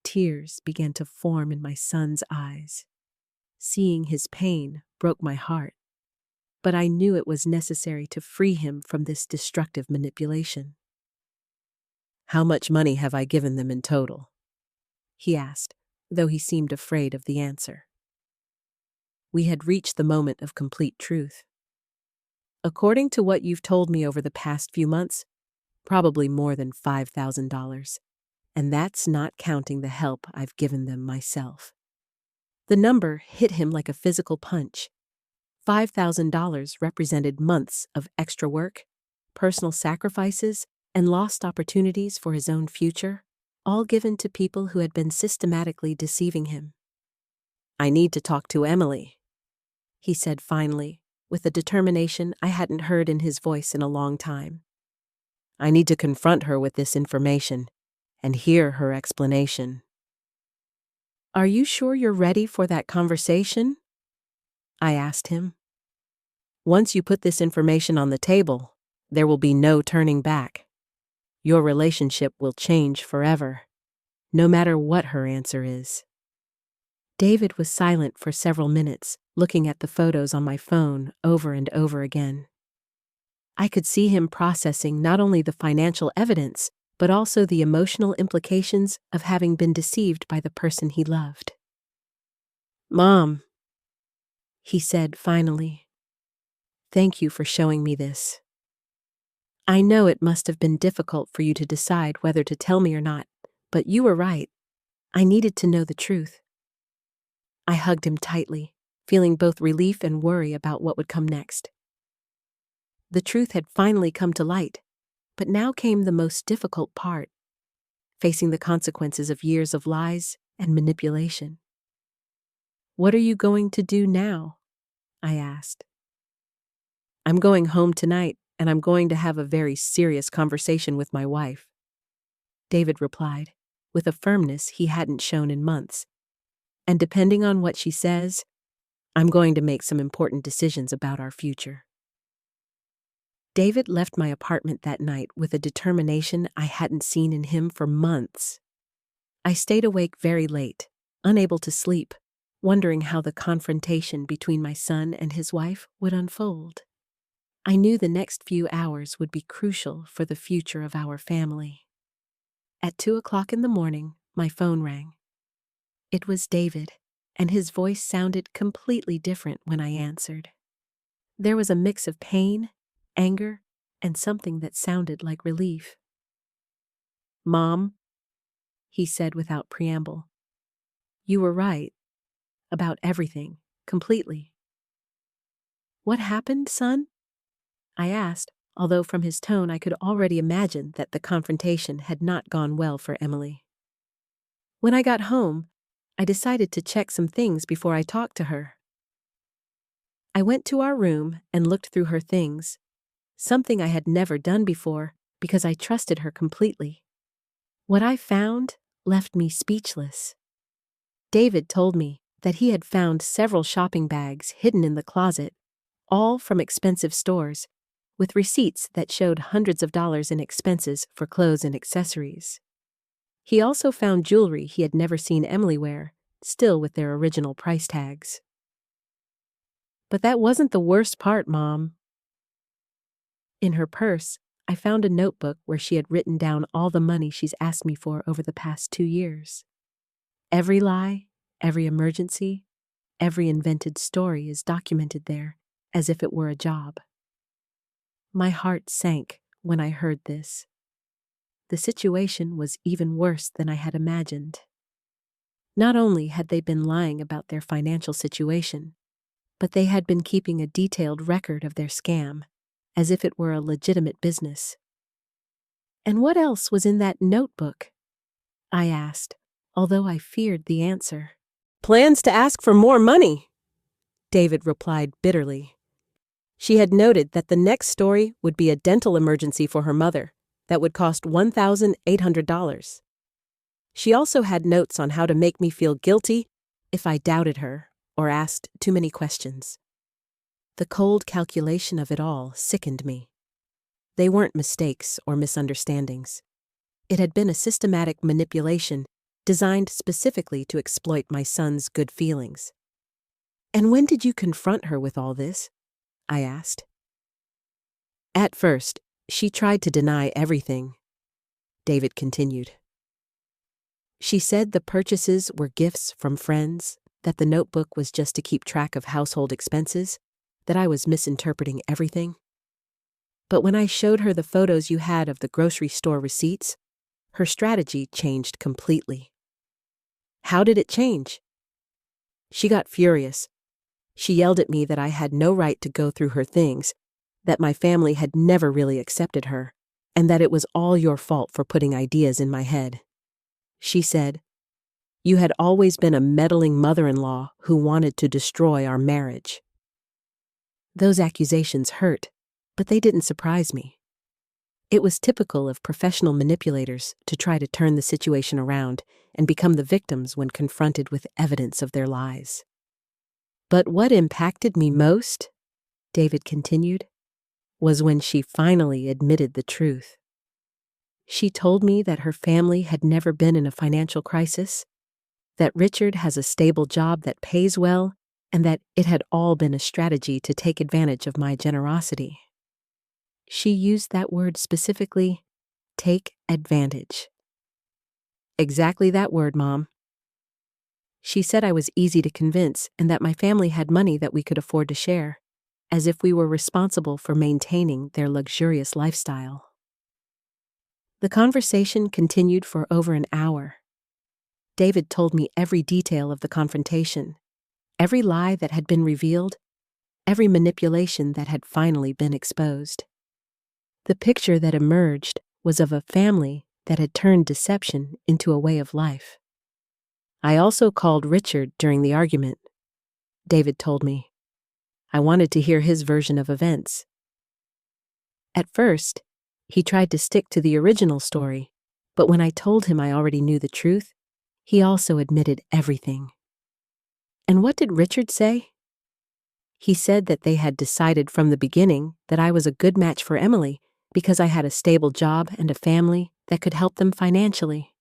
Tears began to form in my son's eyes. Seeing his pain broke my heart, but I knew it was necessary to free him from this destructive manipulation. "How much money have I given them in total?" he asked, though he seemed afraid of the answer. We had reached the moment of complete truth. "According to what you've told me over the past few months, probably more than $5,000, and that's not counting the help I've given them myself." The number hit him like a physical punch. $5,000 represented months of extra work, personal sacrifices, and lost opportunities for his own future, all given to people who had been systematically deceiving him. "I need to talk to Emily," he said finally, with a determination I hadn't heard in his voice in a long time. "I need to confront her with this information and hear her explanation." "Are you sure you're ready for that conversation?" I asked him. "Once you put this information on the table, there will be no turning back. Your relationship will change forever, no matter what her answer is." David was silent for several minutes, looking at the photos on my phone over and over again. I could see him processing not only the financial evidence, but also the emotional implications of having been deceived by the person he loved. "Mom," he said finally, "thank you for showing me this. I know it must have been difficult for you to decide whether to tell me or not, but you were right. I needed to know the truth." I hugged him tightly, feeling both relief and worry about what would come next. The truth had finally come to light, but now came the most difficult part, facing the consequences of years of lies and manipulation. "What are you going to do now?" I asked. "I'm going home tonight, and I'm going to have a very serious conversation with my wife," David replied, with a firmness he hadn't shown in months. "And depending on what she says, I'm going to make some important decisions about our future." David left my apartment that night with a determination I hadn't seen in him for months. I stayed awake very late, unable to sleep, wondering how the confrontation between my son and his wife would unfold. I knew the next few hours would be crucial for the future of our family. At 2 o'clock in the morning, my phone rang. It was David, and his voice sounded completely different when I answered. There was a mix of pain, anger, and something that sounded like relief. "Mom," he said without preamble, "you were right. About everything, completely." "What happened, son?" I asked, although from his tone I could already imagine that the confrontation had not gone well for Emily. "When I got home, I decided to check some things before I talked to her. I went to our room and looked through her things, something I had never done before because I trusted her completely. What I found left me speechless." David told me that he had found several shopping bags hidden in the closet, all from expensive stores, with receipts that showed hundreds of dollars in expenses for clothes and accessories. He also found jewelry he had never seen Emily wear, still with their original price tags. "But that wasn't the worst part, Mom." In her purse, I found a notebook where she had written down all the money she's asked me for over the past 2 years. Every lie, every emergency, every invented story is documented there, as if it were a job. My heart sank when I heard this. The situation was even worse than I had imagined. Not only had they been lying about their financial situation, but they had been keeping a detailed record of their scam, as if it were a legitimate business. "And what else was in that notebook?" I asked, although I feared the answer. "Plans to ask for more money," David replied bitterly. She had noted that the next story would be a dental emergency for her mother that would cost $1,800. She also had notes on how to make me feel guilty if I doubted her or asked too many questions. The cold calculation of it all sickened me. They weren't mistakes or misunderstandings. It had been a systematic manipulation designed specifically to exploit my son's good feelings. "And when did you confront her with all this?" I asked. "At first, she tried to deny everything," David continued. "She said the purchases were gifts from friends, that the notebook was just to keep track of household expenses, that I was misinterpreting everything. But when I showed her the photos you had of the grocery store receipts, her strategy changed completely." "How did it change?" "She got furious. She yelled at me that I had no right to go through her things, that my family had never really accepted her, and that it was all your fault for putting ideas in my head. She said, 'You had always been a meddling mother-in-law who wanted to destroy our marriage.'" Those accusations hurt, but they didn't surprise me. It was typical of professional manipulators to try to turn the situation around and become the victims when confronted with evidence of their lies. "But what impacted me most," David continued, "was when she finally admitted the truth. She told me that her family had never been in a financial crisis, that Richard has a stable job that pays well, and that it had all been a strategy to take advantage of my generosity. She used that word specifically, take advantage. Exactly that word, Mom. She said I was easy to convince and that my family had money that we could afford to share, as if we were responsible for maintaining their luxurious lifestyle. The conversation continued for over an hour. David told me every detail of the confrontation, every lie that had been revealed, every manipulation that had finally been exposed. The picture that emerged was of a family that had turned deception into a way of life. I also called Richard during the argument. David told me. I wanted to hear his version of events. At first, he tried to stick to the original story, but when I told him I already knew the truth, he also admitted everything. And what did Richard say? He said that they had decided from the beginning that I was a good match for Emily because I had a stable job and a family that could help them financially.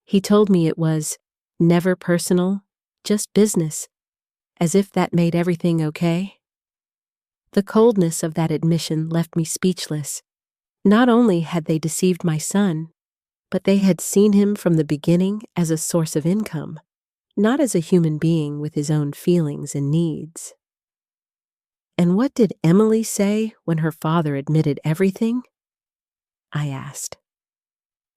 He told me it was never personal, just business, as if that made everything okay. The coldness of that admission left me speechless. Not only had they deceived my son, but they had seen him from the beginning as a source of income, not as a human being with his own feelings and needs. And what did Emily say when her father admitted everything? I asked.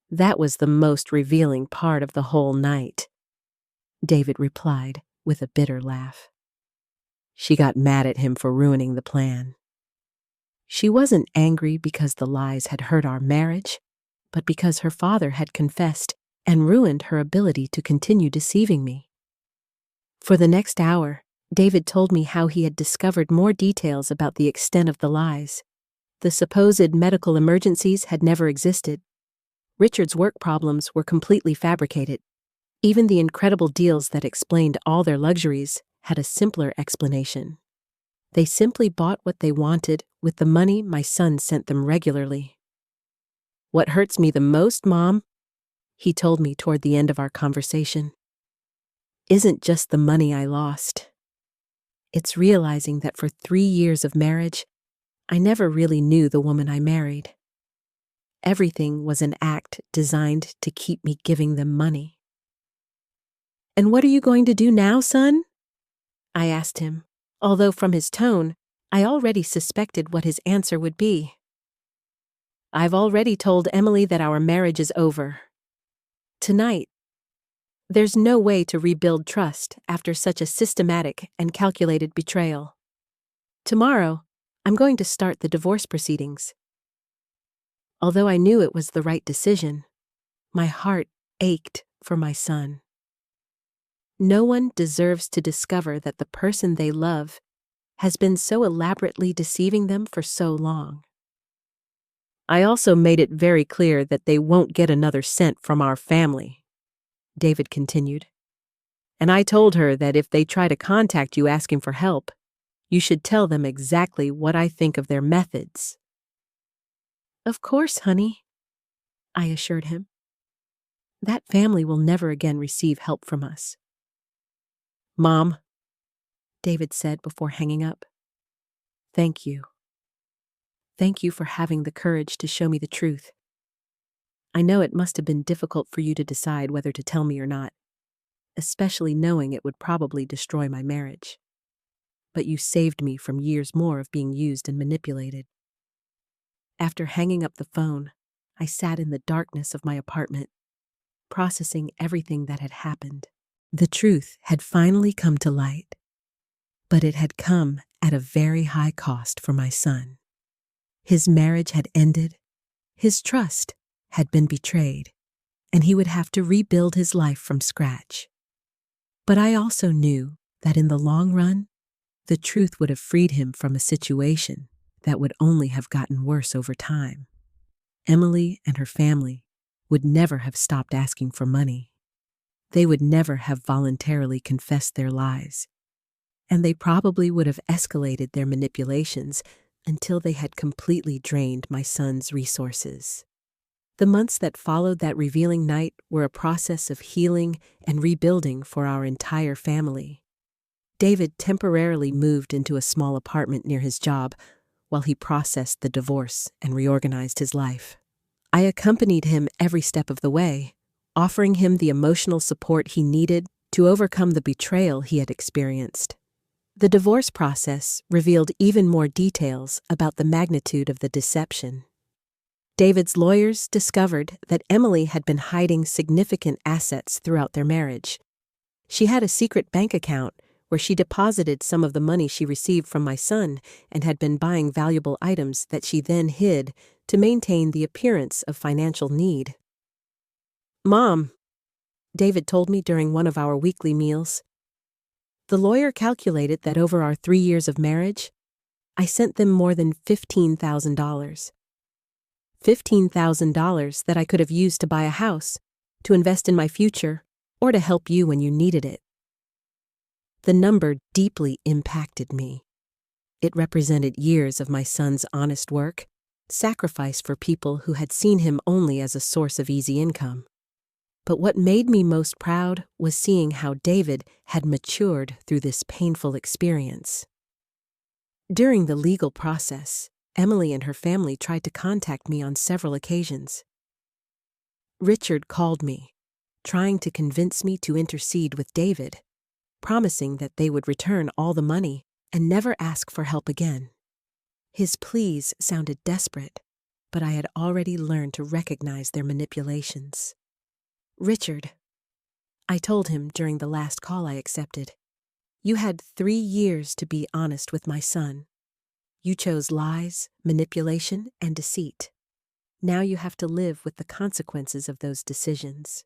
That was the most revealing part of the whole night, David replied with a bitter laugh. She got mad at him for ruining the plan. She wasn't angry because the lies had hurt our marriage, but because her father had confessed and ruined her ability to continue deceiving me. For the next hour, David told me how he had discovered more details about the extent of the lies. The supposed medical emergencies had never existed. Richard's work problems were completely fabricated. Even the incredible deals that explained all their luxuries had a simpler explanation. They simply bought what they wanted with the money my son sent them regularly. What hurts me the most, Mom, he told me toward the end of our conversation, isn't just the money I lost. It's realizing that for 3 years of marriage, I never really knew the woman I married. Everything was an act designed to keep me giving them money. And what are you going to do now, son? I asked him, although from his tone, I already suspected what his answer would be. I've already told Emily that our marriage is over. Tonight. There's no way to rebuild trust after such a systematic and calculated betrayal. Tomorrow, I'm going to start the divorce proceedings. Although I knew it was the right decision, my heart ached for my son. No one deserves to discover that the person they love has been so elaborately deceiving them for so long. I also made it very clear that they won't get another cent from our family, David continued. And I told her that if they try to contact you asking for help, you should tell them exactly what I think of their methods. Of course, honey, I assured him. That family will never again receive help from us. Mom, David said before hanging up. Thank you. Thank you for having the courage to show me the truth. I know it must have been difficult for you to decide whether to tell me or not, especially knowing it would probably destroy my marriage. But you saved me from years more of being used and manipulated. After hanging up the phone, I sat in the darkness of my apartment, processing everything that had happened. The truth had finally come to light, but it had come at a very high cost for my son. His marriage had ended, his trust had been betrayed, and he would have to rebuild his life from scratch. But I also knew that in the long run, the truth would have freed him from a situation that would only have gotten worse over time. Emily and her family would never have stopped asking for money. They would never have voluntarily confessed their lies, and they probably would have escalated their manipulations until they had completely drained my son's resources. The months that followed that revealing night were a process of healing and rebuilding for our entire family. David temporarily moved into a small apartment near his job while he processed the divorce and reorganized his life. I accompanied him every step of the way, offering him the emotional support he needed to overcome the betrayal he had experienced. The divorce process revealed even more details about the magnitude of the deception. David's lawyers discovered that Emily had been hiding significant assets throughout their marriage. She had a secret bank account where she deposited some of the money she received from my son and had been buying valuable items that she then hid to maintain the appearance of financial need. "Mom," David told me during one of our weekly meals, "the lawyer calculated that over our 3 years of marriage, I sent them more than $15,000. $15,000 that I could have used to buy a house, to invest in my future, or to help you when you needed it." The number deeply impacted me. It represented years of my son's honest work, sacrificed for people who had seen him only as a source of easy income. But what made me most proud was seeing how David had matured through this painful experience. During the legal process, Emily and her family tried to contact me on several occasions. Richard called me, trying to convince me to intercede with David, promising that they would return all the money and never ask for help again. His pleas sounded desperate, but I had already learned to recognize their manipulations. "Richard," I told him during the last call I accepted, "you had 3 years to be honest with my son. You chose lies, manipulation, and deceit. Now you have to live with the consequences of those decisions."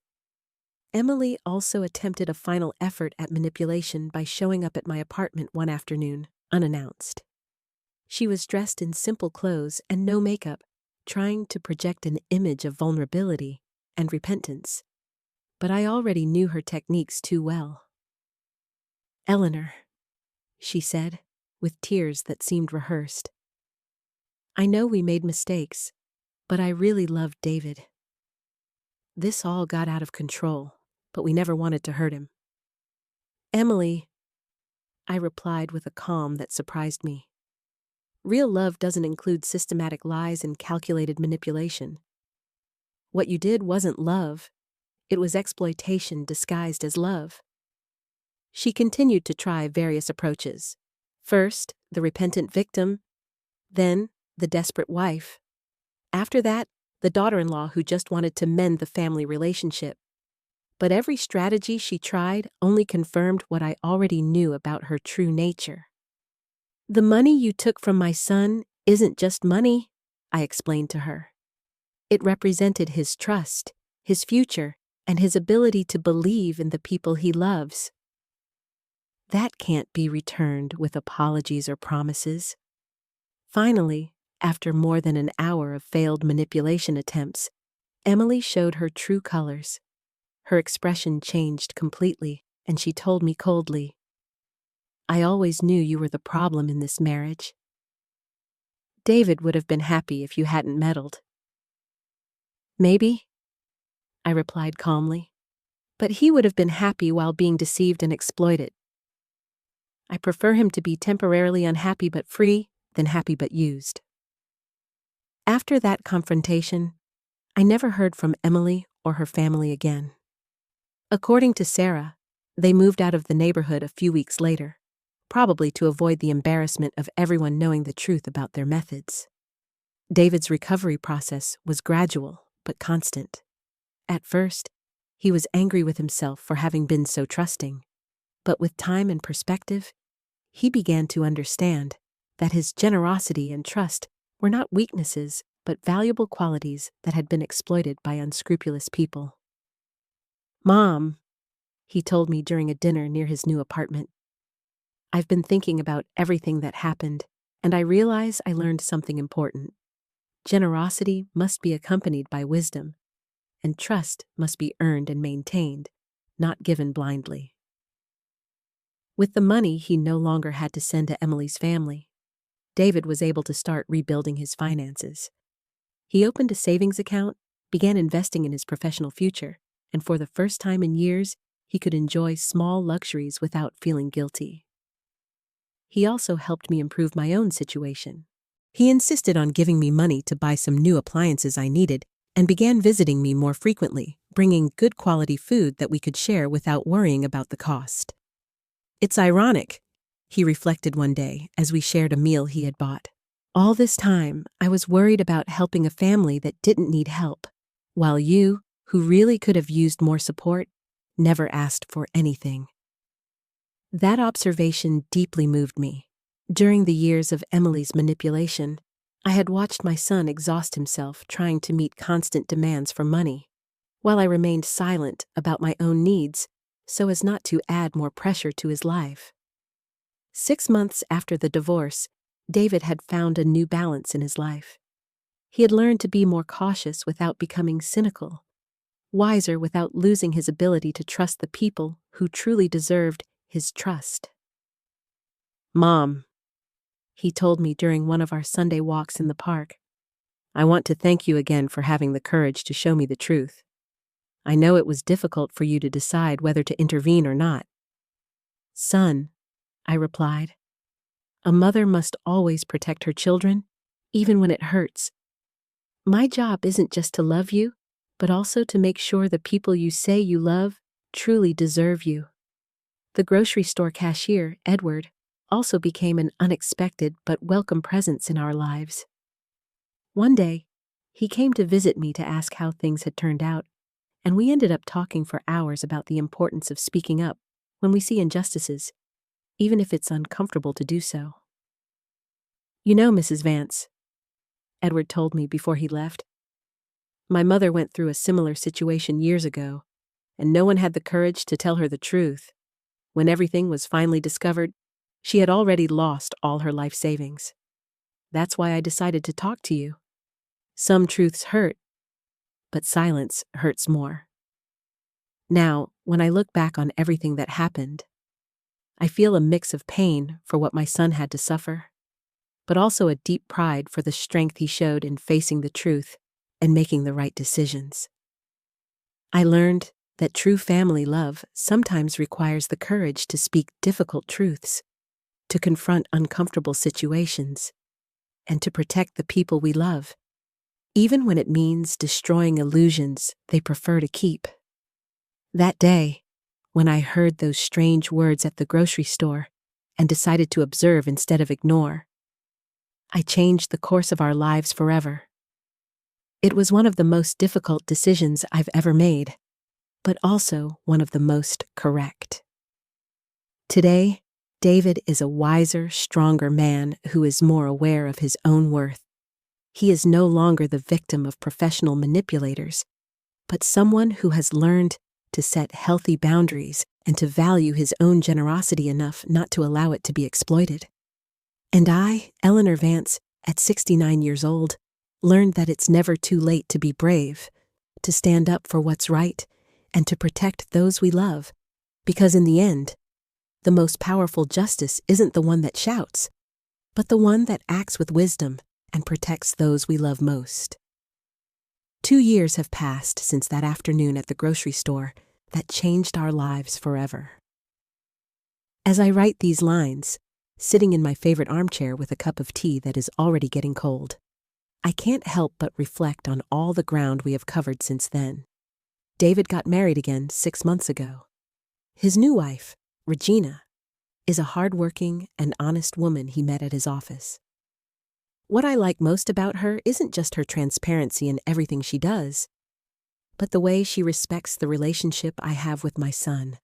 Emily also attempted a final effort at manipulation by showing up at my apartment one afternoon, unannounced. She was dressed in simple clothes and no makeup, trying to project an image of vulnerability and repentance. But I already knew her techniques too well. "Eleanor," she said, with tears that seemed rehearsed, "I know we made mistakes, but I really loved David. This all got out of control, but we never wanted to hurt him." "Emily," I replied with a calm that surprised me, "real love doesn't include systematic lies and calculated manipulation. What you did wasn't love. It was exploitation disguised as love." She continued to try various approaches. First, the repentant victim, then the desperate wife. After that, the daughter-in-law who just wanted to mend the family relationship. But every strategy she tried only confirmed what I already knew about her true nature. "The money you took from my son isn't just money," I explained to her. "It represented his trust, his future, and his ability to believe in the people he loves. That can't be returned with apologies or promises." Finally, after more than an hour of failed manipulation attempts, Emily showed her true colors. Her expression changed completely, and she told me coldly, "I always knew you were the problem in this marriage. David would have been happy if you hadn't meddled." "Maybe," I replied calmly, "but he would have been happy while being deceived and exploited. I prefer him to be temporarily unhappy but free than happy but used." After that confrontation, I never heard from Emily or her family again. According to Sarah, they moved out of the neighborhood a few weeks later, probably to avoid the embarrassment of everyone knowing the truth about their methods. David's recovery process was gradual but constant. At first, he was angry with himself for having been so trusting, but with time and perspective, he began to understand that his generosity and trust were not weaknesses but valuable qualities that had been exploited by unscrupulous people. "Mom," he told me during a dinner near his new apartment, "I've been thinking about everything that happened, and I realize I learned something important. Generosity must be accompanied by wisdom, and trust must be earned and maintained, not given blindly." With the money he no longer had to send to Emily's family, David was able to start rebuilding his finances. He opened a savings account, began investing in his professional future, and for the first time in years, he could enjoy small luxuries without feeling guilty. He also helped me improve my own situation. He insisted on giving me money to buy some new appliances I needed and began visiting me more frequently, bringing good quality food that we could share without worrying about the cost. "It's ironic," he reflected one day as we shared a meal he had bought. "All this time, I was worried about helping a family that didn't need help, while you, who really could have used more support, never asked for anything." That observation deeply moved me. During the years of Emily's manipulation, I had watched my son exhaust himself trying to meet constant demands for money, while I remained silent about my own needs so as not to add more pressure to his life. 6 months after the divorce, David had found a new balance in his life. He had learned to be more cautious without becoming cynical, wiser without losing his ability to trust the people who truly deserved his trust. "Mom," he told me during one of our Sunday walks in the park, "I want to thank you again for having the courage to show me the truth. I know it was difficult for you to decide whether to intervene or not." "Son," I replied, "a mother must always protect her children, even when it hurts. My job isn't just to love you, but also to make sure the people you say you love truly deserve you." The grocery store cashier, Edward, also became an unexpected but welcome presence in our lives. One day, he came to visit me to ask how things had turned out, and we ended up talking for hours about the importance of speaking up when we see injustices, even if it's uncomfortable to do so. "You know, Mrs. Vance," Edward told me before he left, "my mother went through a similar situation years ago, and no one had the courage to tell her the truth. When everything was finally discovered, she had already lost all her life savings. That's why I decided to talk to you. Some truths hurt, but silence hurts more." Now, when I look back on everything that happened, I feel a mix of pain for what my son had to suffer, but also a deep pride for the strength he showed in facing the truth and making the right decisions. I learned that true family love sometimes requires the courage to speak difficult truths, to confront uncomfortable situations, and to protect the people we love, even when it means destroying illusions they prefer to keep. That day, when I heard those strange words at the grocery store and decided to observe instead of ignore, I changed the course of our lives forever. It was one of the most difficult decisions I've ever made, but also one of the most correct. Today, David is a wiser, stronger man who is more aware of his own worth. He is no longer the victim of professional manipulators, but someone who has learned to set healthy boundaries and to value his own generosity enough not to allow it to be exploited. And I, Eleanor Vance, at 69 years old, learned that it's never too late to be brave, to stand up for what's right, and to protect those we love, because in the end, the most powerful justice isn't the one that shouts, but the one that acts with wisdom and protects those we love most. 2 years have passed since that afternoon at the grocery store that changed our lives forever. As I write these lines, sitting in my favorite armchair with a cup of tea that is already getting cold, I can't help but reflect on all the ground we have covered since then. David got married again 6 months ago. His new wife, Regina, is a hardworking and honest woman he met at his office. What I like most about her isn't just her transparency in everything she does, but the way she respects the relationship I have with my son.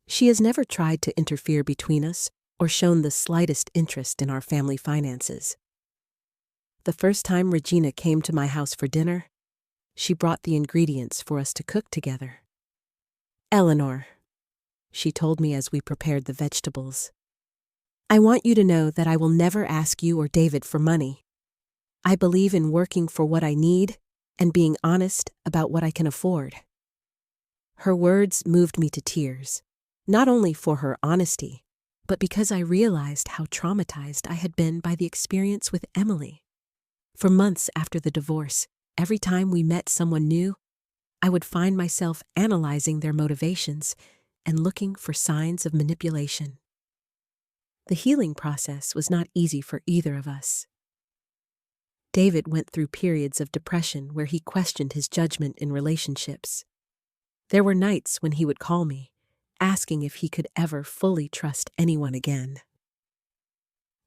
She has never tried to interfere between us or shown the slightest interest in our family finances. The first time Regina came to my house for dinner, she brought the ingredients for us to cook together. "Eleanor," she told me as we prepared the vegetables, "I want you to know that I will never ask you or David for money. I believe in working for what I need and being honest about what I can afford." Her words moved me to tears, not only for her honesty, but because I realized how traumatized I had been by the experience with Emily. For months after the divorce, every time we met someone new, I would find myself analyzing their motivations and looking for signs of manipulation. The healing process was not easy for either of us. David went through periods of depression where he questioned his judgment in relationships. There were nights when he would call me, asking if he could ever fully trust anyone again.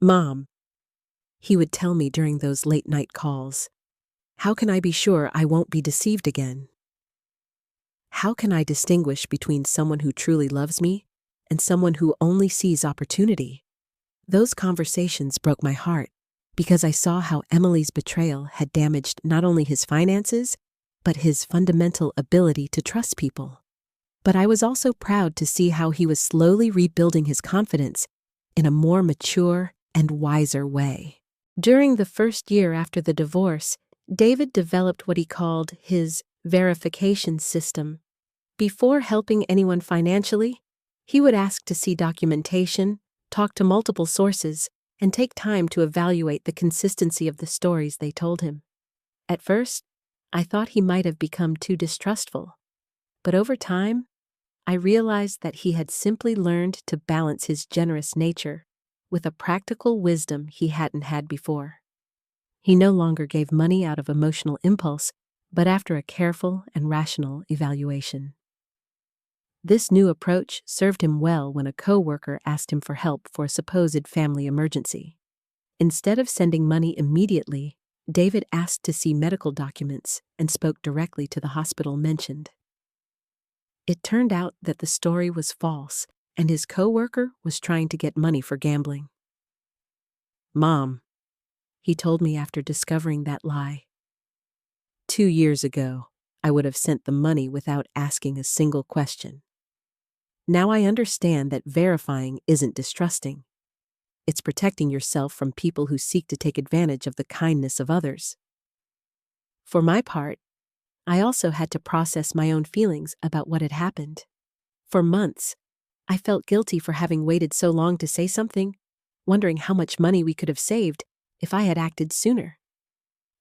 "Mom," he would tell me during those late-night calls, "how can I be sure I won't be deceived again? How can I distinguish between someone who truly loves me and someone who only sees opportunity. Those conversations broke my heart because I saw how Emily's betrayal had damaged not only his finances, but his fundamental ability to trust people. But I was also proud to see how he was slowly rebuilding his confidence in a more mature and wiser way. During the first year after the divorce, David developed what he called his verification system. Before helping anyone financially, he would ask to see documentation, talk to multiple sources, and take time to evaluate the consistency of the stories they told him. At first, I thought he might have become too distrustful, but over time, I realized that he had simply learned to balance his generous nature with a practical wisdom he hadn't had before. He no longer gave money out of emotional impulse, but after a careful and rational evaluation. This new approach served him well when a coworker asked him for help for a supposed family emergency. Instead of sending money immediately, David asked to see medical documents and spoke directly to the hospital mentioned. It turned out that the story was false, and his coworker was trying to get money for gambling. "Mom," he told me after discovering that lie, "2 years ago, I would have sent the money without asking a single question. Now I understand that verifying isn't distrusting. It's protecting yourself from people who seek to take advantage of the kindness of others." For my part, I also had to process my own feelings about what had happened. For months, I felt guilty for having waited so long to say something, wondering how much money we could have saved if I had acted sooner.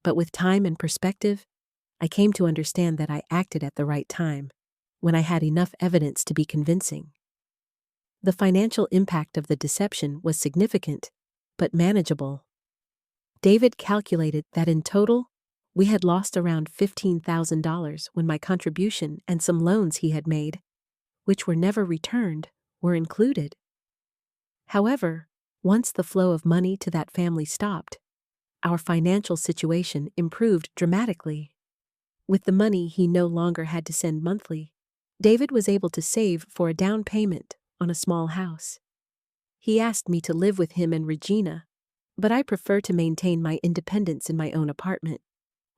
But with time and perspective, I came to understand that I acted at the right time, when I had enough evidence to be convincing. The financial impact of the deception was significant, but manageable. David calculated that in total, we had lost around $15,000 when my contribution and some loans he had made, which were never returned, were included. However, once the flow of money to that family stopped, our financial situation improved dramatically. With the money he no longer had to send monthly, David was able to save for a down payment on a small house. He asked me to live with him and Regina, but I prefer to maintain my independence in my own apartment,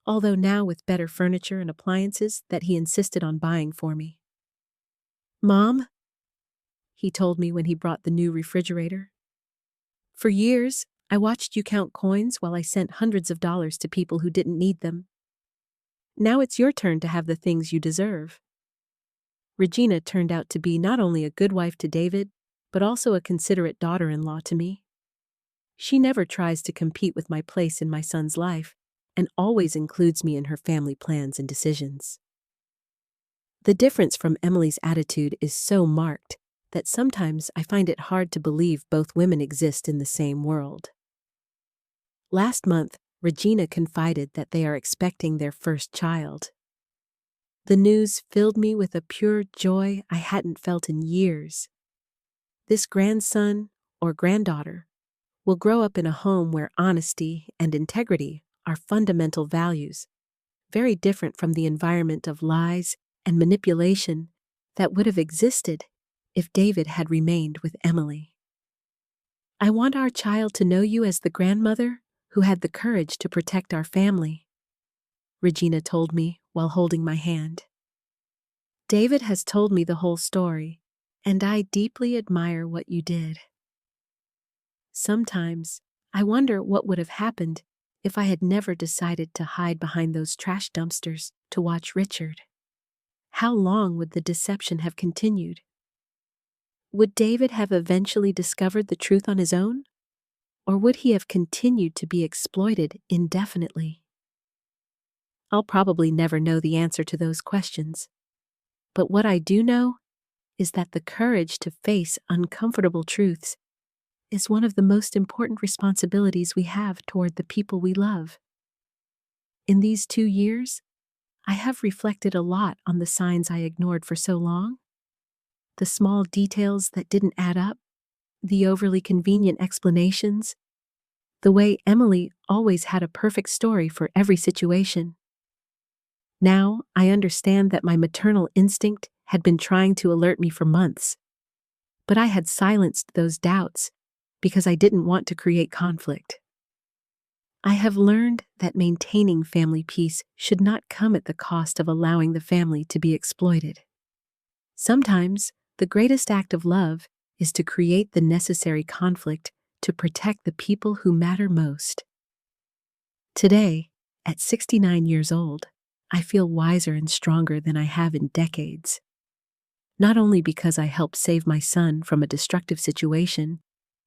although now with better furniture and appliances that he insisted on buying for me. "Mom," he told me when he brought the new refrigerator, "for years, I watched you count coins while I sent hundreds of dollars to people who didn't need them. Now it's your turn to have the things you deserve." Regina turned out to be not only a good wife to David, but also a considerate daughter-in-law to me. She never tries to compete with my place in my son's life, and always includes me in her family plans and decisions. The difference from Emily's attitude is so marked that sometimes I find it hard to believe both women exist in the same world. Last month, Regina confided that they are expecting their first child. The news filled me with a pure joy I hadn't felt in years. This grandson or granddaughter will grow up in a home where honesty and integrity are fundamental values, very different from the environment of lies and manipulation that would have existed if David had remained with Emily. "I want our child to know you as the grandmother who had the courage to protect our family," Regina told me while holding my hand. "David has told me the whole story, and I deeply admire what you did. Sometimes I wonder what would have happened if I had never decided to hide behind those trash dumpsters to watch Richard. How long would the deception have continued? Would David have eventually discovered the truth on his own? Or would he have continued to be exploited indefinitely? I'll probably never know the answer to those questions. But what I do know is that the courage to face uncomfortable truths is one of the most important responsibilities we have toward the people we love. In these 2 years, I have reflected a lot on the signs I ignored for so long, the small details that didn't add up, the overly convenient explanations, the way Emily always had a perfect story for every situation. Now I understand that my maternal instinct had been trying to alert me for months. But I had silenced those doubts because I didn't want to create conflict. I have learned that maintaining family peace should not come at the cost of allowing the family to be exploited. Sometimes, the greatest act of love is to create the necessary conflict to protect the people who matter most. Today, at 69 years old, I feel wiser and stronger than I have in decades. Not only because I helped save my son from a destructive situation,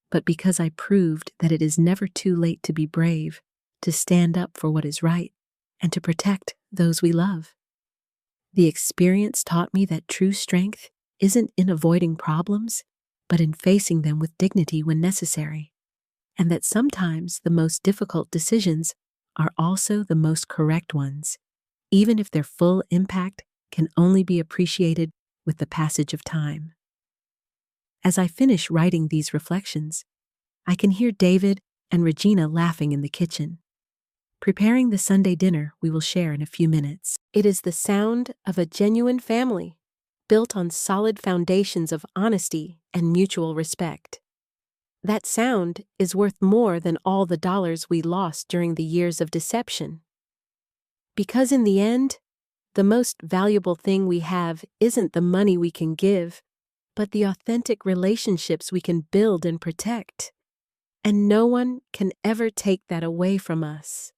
but because I proved that it is never too late to be brave, to stand up for what is right, and to protect those we love. The experience taught me that true strength isn't in avoiding problems, but in facing them with dignity when necessary, and that sometimes the most difficult decisions are also the most correct ones, even if their full impact can only be appreciated with the passage of time. As I finish writing these reflections, I can hear David and Regina laughing in the kitchen, preparing the Sunday dinner we will share in a few minutes. It is the sound of a genuine family, built on solid foundations of honesty and mutual respect. That sound is worth more than all the dollars we lost during the years of deception. Because in the end, the most valuable thing we have isn't the money we can give, but the authentic relationships we can build and protect. And no one can ever take that away from us.